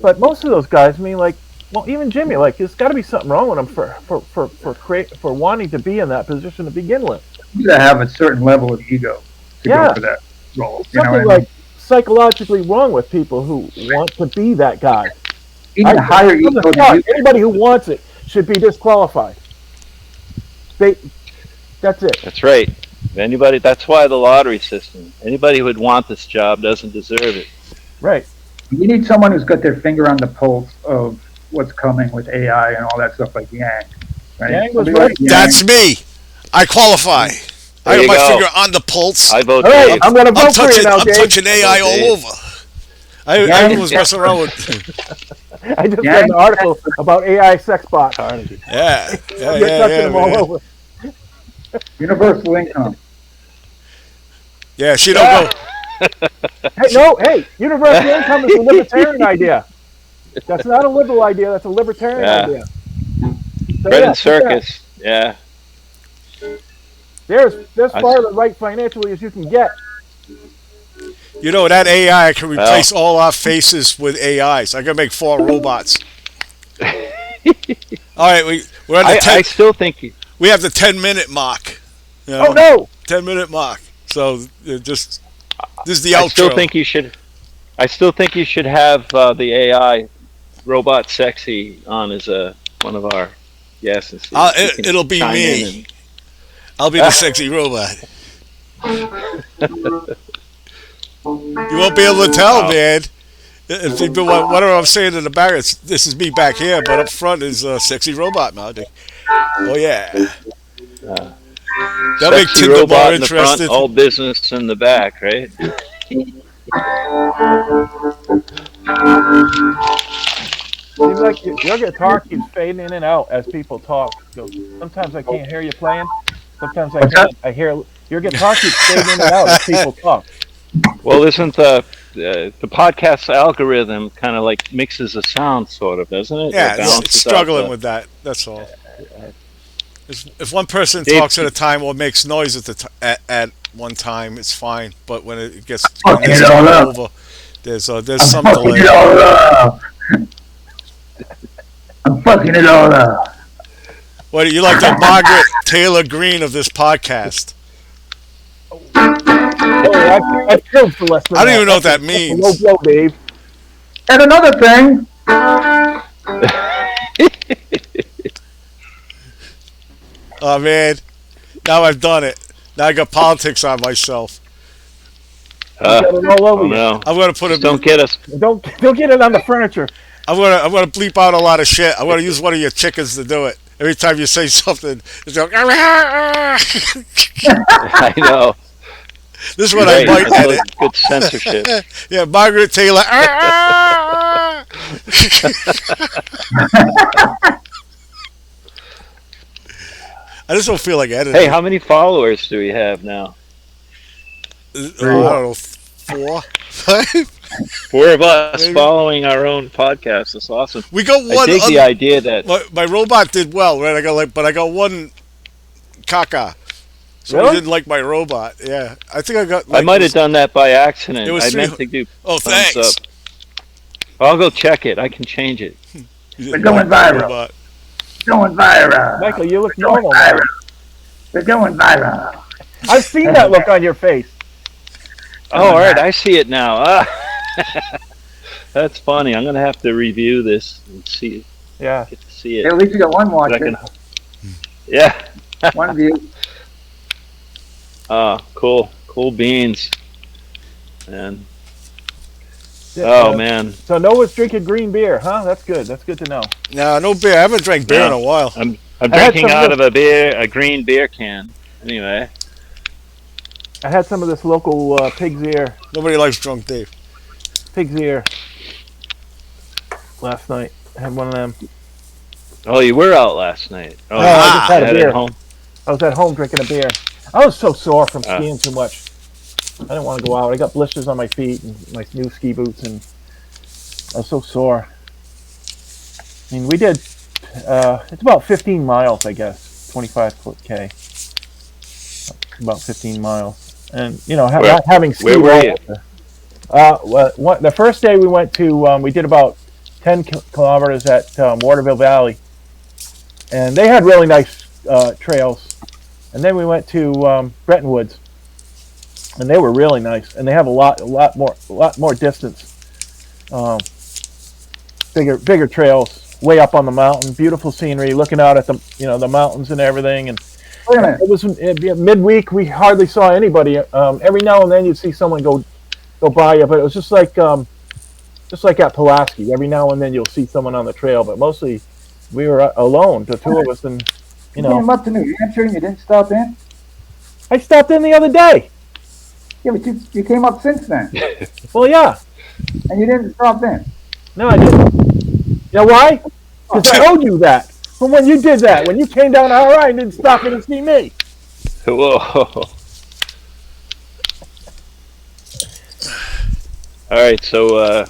But most of those guys, I mean, like, well, even Jimmy, like, there's got to be something wrong with him for wanting to be in that position to begin with. You gotta have a certain level of ego to go for that role. There's something like psychologically wrong with people who want to be that guy. Even higher ego than you. Anybody who wants it should be disqualified. That's it. That's right. Anybody. That's why the lottery system. Anybody who would want this job doesn't deserve it. Right. You need someone who's got their finger on the pulse of what's coming with AI and all that stuff, like Yang. Right? Yang was Somebody right. like Yang. That's me. I qualify. I There have you my go. finger on the pulse. I vote All right, Dave. I'm going to vote for you now, I'm Dave. touching AI all Dave. over. I was messing around with. I just Yang- read an article about AI sex bots. Yeah, You're touching them all man. over. Universal income. Yeah, she don't go. Hey, universal income is a libertarian idea. That's not a liberal idea. That's a libertarian Yeah. idea. So, Bread yeah, and circus. Yeah. There's far to the right financially as you can get. You know that AI can replace all our faces with AIs. I can make 4 robots. All right, we're on the I still think you, we have the 10-minute mark. You know, Oh no! 10-minute mark. So just this is the I outro. still think you should. I still think you should have the AI robot sexy on as one of our guests. It'll be me. I'll be the sexy robot. You won't be able to tell, man. If you've been whatever I'm saying in the back, this is me back here, but up front is a sexy robot mounting. Oh yeah. That'll make Sexy Tinder robot more in the front, interested. all business in the back, right? Seems like your guitar keeps fading in and out as people talk. So sometimes I can't hear you playing. Sometimes I What's can. I hear your guitar keeps fading in and out as people talk. Well, isn't the podcast algorithm kind of like mixes the sound, sort of, doesn't it? Yeah, It balances it's out struggling the- with that. That's all. If one person Dave- talks at a time or makes noise at one time, it's fine. But when it gets Fucking it all up. over, there's some fucking delay. it all up. I'm fucking it all up. What you like the Margaret Taylor Greene of this podcast? Oh, I've killed for less than I don't that. even know what that That's a means. low blow, Dave. And another thing, Oh man, now I've done it. Now I got politics on myself. You got it all over Oh you. no! I'm gonna put a. Don't get us. Don't get it on the furniture. I'm gonna bleep out a lot of shit. I'm gonna use one of your chickens to do it. Every time you say something, it's like, I know. this is what Right, I might that's edit. good censorship. Yeah, Margaret Taylor. I just don't feel like editing. Hey, how many followers do we have now? I don't know, 4, 5. 4 of us Maybe. following our own podcast. That's awesome. We got I one. dig the idea that My robot did well, right? But I got one caca. So Really? he didn't like my robot. Yeah, I think I got. I might have done that by accident. It was I three- meant to do Oh, thumbs thanks. up. I'll go check it. I can change it. You We're didn't going like my viral. robot. going viral. Michael, you look We're going normal now. viral. We're going viral. I've seen that look on your face. Oh, all right. I see it now. That's funny. I'm gonna have to review this and see. Yeah. Get to see it. At least you got one I watcher, can- Yeah. one view. Cool. Cool beans. And oh man, So Noah's drinking green beer, huh? That's good. That's good to know. No beer. I haven't drank beer in No. a while. I'm I had drinking some out of of a green beer can. Anyway, I had some of this local pig's ear Nobody likes drunk Dave. last night. I had one of them. Oh, you were out last night. Oh, No, I just had a had it beer. at home. I was at home drinking a beer. I was so sore from Ah. skiing too much. I didn't want to go out. I got blisters on my feet and my new ski boots, and I was so sore. I mean, we did. It's about 15 miles, I guess. 25-foot K. About 15 miles, and Where- not having ski. where were you? The first day we went to, we did about 10 kilometers at Waterville Valley, and they had really nice trails. And then we went to Bretton Woods, and they were really nice, and they have a lot more distance, bigger trails, way up on the mountain, beautiful scenery, looking out at the mountains and everything. And Wait a minute. it was midweek. We hardly saw anybody. Every now and then you'd see someone go by you, but it was just like at Pulaski. Every now and then you'll see someone on the trail, but mostly we were alone, the two of us, and You came up to New Hampshire and you didn't stop in? I stopped in the other day. Yeah, but you came up since then, Well, yeah. and you didn't stop in. No, I didn't. You know why? Because I owed you that. From when you did that, when you came down all right and didn't stop in and see me. Whoa. All right, so you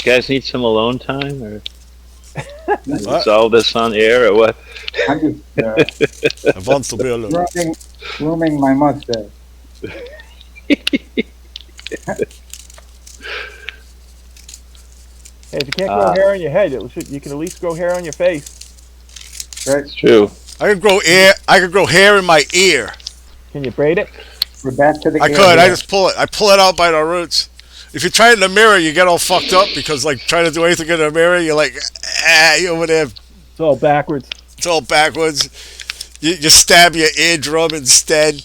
guys need some alone time, or resolve this on air, or what? I'm just I want to be alone. grooming my mustache. Hey, if you can't grow hair on your head, you can at least grow hair on your face. Right? It's true. I could grow hair in my ear. Can you braid it? We're back to the I could. I just pull it. I pull it out by the roots. If you try it in the mirror, you get all fucked up because, like, trying to do anything in the mirror, you're like, you over there. It's all backwards. It's all backwards. You stab your eardrum instead.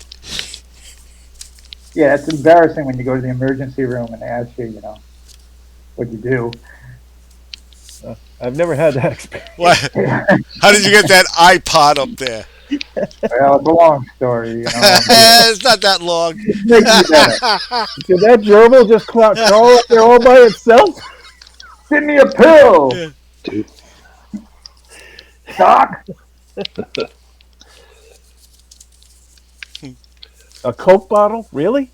Yeah, it's embarrassing when you go to the emergency room and they ask you, what you do. I've never had that experience. What? How did you get that iPod up there? Well, it's a long story, It's not that long. Makes me better. Did that gerbil just crawl up there all by itself? Give me a pill, Dude. Doc. A Coke bottle? Really?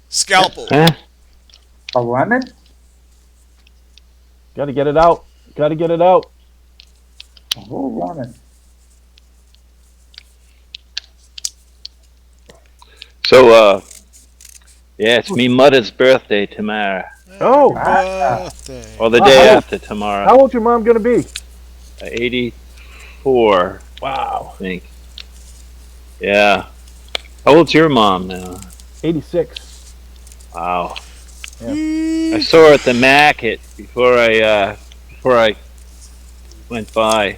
Scalpel. Huh? A lemon? Got to get it out. Got to get it out. A whole lemon. So, yeah, it's me Mudda's birthday tomorrow, Oh, Birthday. or the day How- after tomorrow. how old's your mom gonna be? 84, Wow, I think. Yeah. How old's your mom now? 86. Wow. I saw her at the market before I went by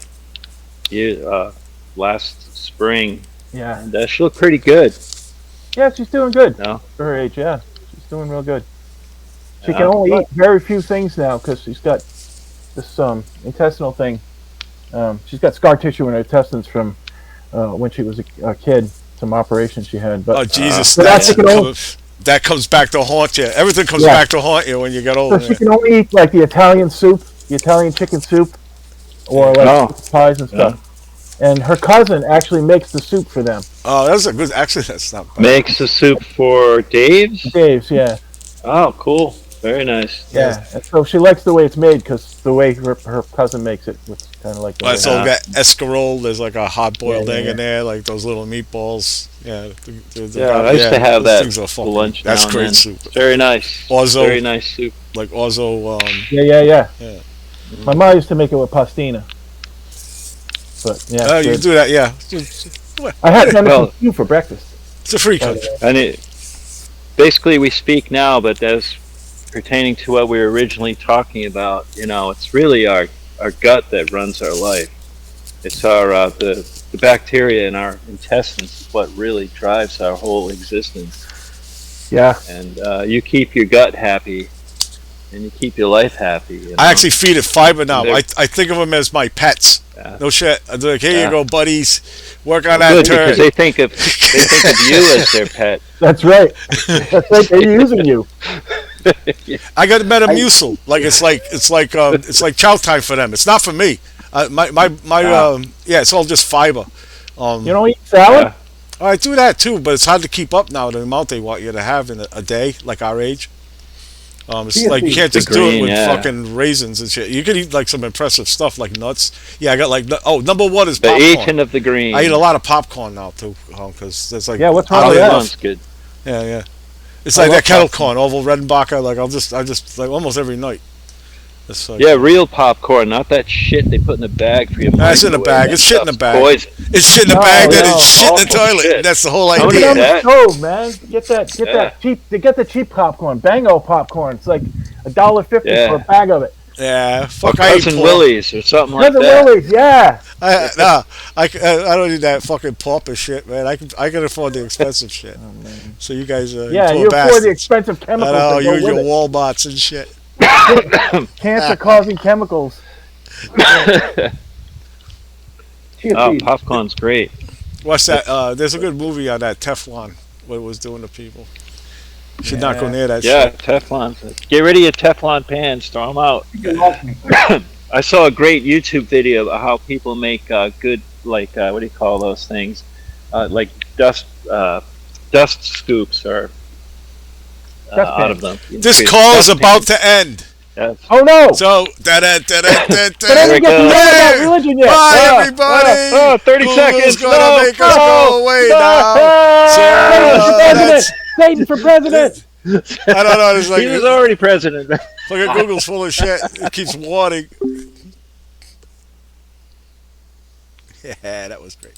last spring, Yeah, and she looked pretty good. yeah, she's doing good No, for her age. Yeah, she's doing real good. She Yeah. can only eat very few things now because she's got this intestinal thing. She's got scar tissue in her intestines from when she was a kid. Some operations she had. But Oh Jesus! so that's that comes back to haunt you. Everything comes Yeah. back to haunt you when you get so older. she can only eat like the Italian soup, the Italian chicken soup, or like Oh. pies and stuff. And her cousin actually makes the soup for them. Oh, that's a good. Actually, that's not bad. makes the soup for Dave's. Dave's, yeah. Oh, cool. Very nice. Yeah, and so she likes the way it's made because the way her cousin makes it, it's kind of like the way. So that escarole, there's like a hot boiled Yeah, egg yeah. in there, like those little meatballs. Yeah, Yeah, I used to have those that things are for fucking- lunch That's now and great then. soup. Very nice. Orzo, Very nice soup. like orzo. Yeah. Yeah. My mom used to make it with pastina. But yeah, Oh, you good. can do that. Yeah, I had venison Well- stew for breakfast. it's a free country. And basically we speak now, but as pertaining to what we were originally talking about, it's really our gut that runs our life. It's our the bacteria in our intestines is what really drives our whole existence. Yeah, And you keep your gut happy, and you keep your life happy. I actually feed it fiber now. They're- I think of them as my pets. Yeah. No shit. I'm like, here Yeah. you go, buddies. Work on Good, that because turn. they think of you as their pet. that's right. That's right. They're using you. I got Metamucil. Like it's like chow time for them. It's not for me. My Ah. yeah, it's all just fiber. You don't eat salad? I do that too, but it's hard to keep up now the amount they want you to have in a day, like our age. It's Chia like you seeds. can't just The do it green, with yeah. fucking raisins and shit. You could eat like some impressive stuff like nuts. Yeah, I got like number one is The popcorn. eating of the green. I eat a lot of popcorn now too, because there's like Yeah, what's wrong I with don't that? know. Popcorn's good. Yeah, yeah. It's I like love that kettle corn, Orville Redenbacher. Like I just like almost every night. It's like, Yeah, real popcorn, not that shit they put in a bag for you. Nah, it's in a bag. It's shit in a bag. Poison. it's shit in the No, bag, then no. it's shit in the Awful toilet. shit. That's the whole I would Put eat it idea. on the that. stove, man. Get that Yeah. cheap. Get the cheap popcorn. Bango popcorn. It's like $1.50 Yeah. for a bag of it. Yeah, Or fuck. I eat Cousin pork. Willie's or something like Cousin that. Willie's, yeah. I don't need that fucking pauper shit, man. I can afford the expensive shit. So you guys are Yeah, poor you afford the bastards. expensive I chemicals know that go you your with it. Walmarts and shit. Cancer-causing chemicals. Chia Oh, seeds. popcorn's great. What's that? There's a good movie on that Teflon. What it was doing to people. Should not go near that Yeah, shit. Teflon. Get rid of your Teflon pans. Throw them out. You lost me. I saw a great YouTube video of how people make good, like, what do you call those things? Like dust scoops or out of them. This call is about to end. Yes. Oh no! So But I There didn't we get to go. talk about religion yet. bye everybody. 30 Google's seconds. gonna No, make us no, go away no. now. So, Satan for president! I don't know. It's like He was already president. fucking Google's full of shit. It keeps warning. Yeah, that was great.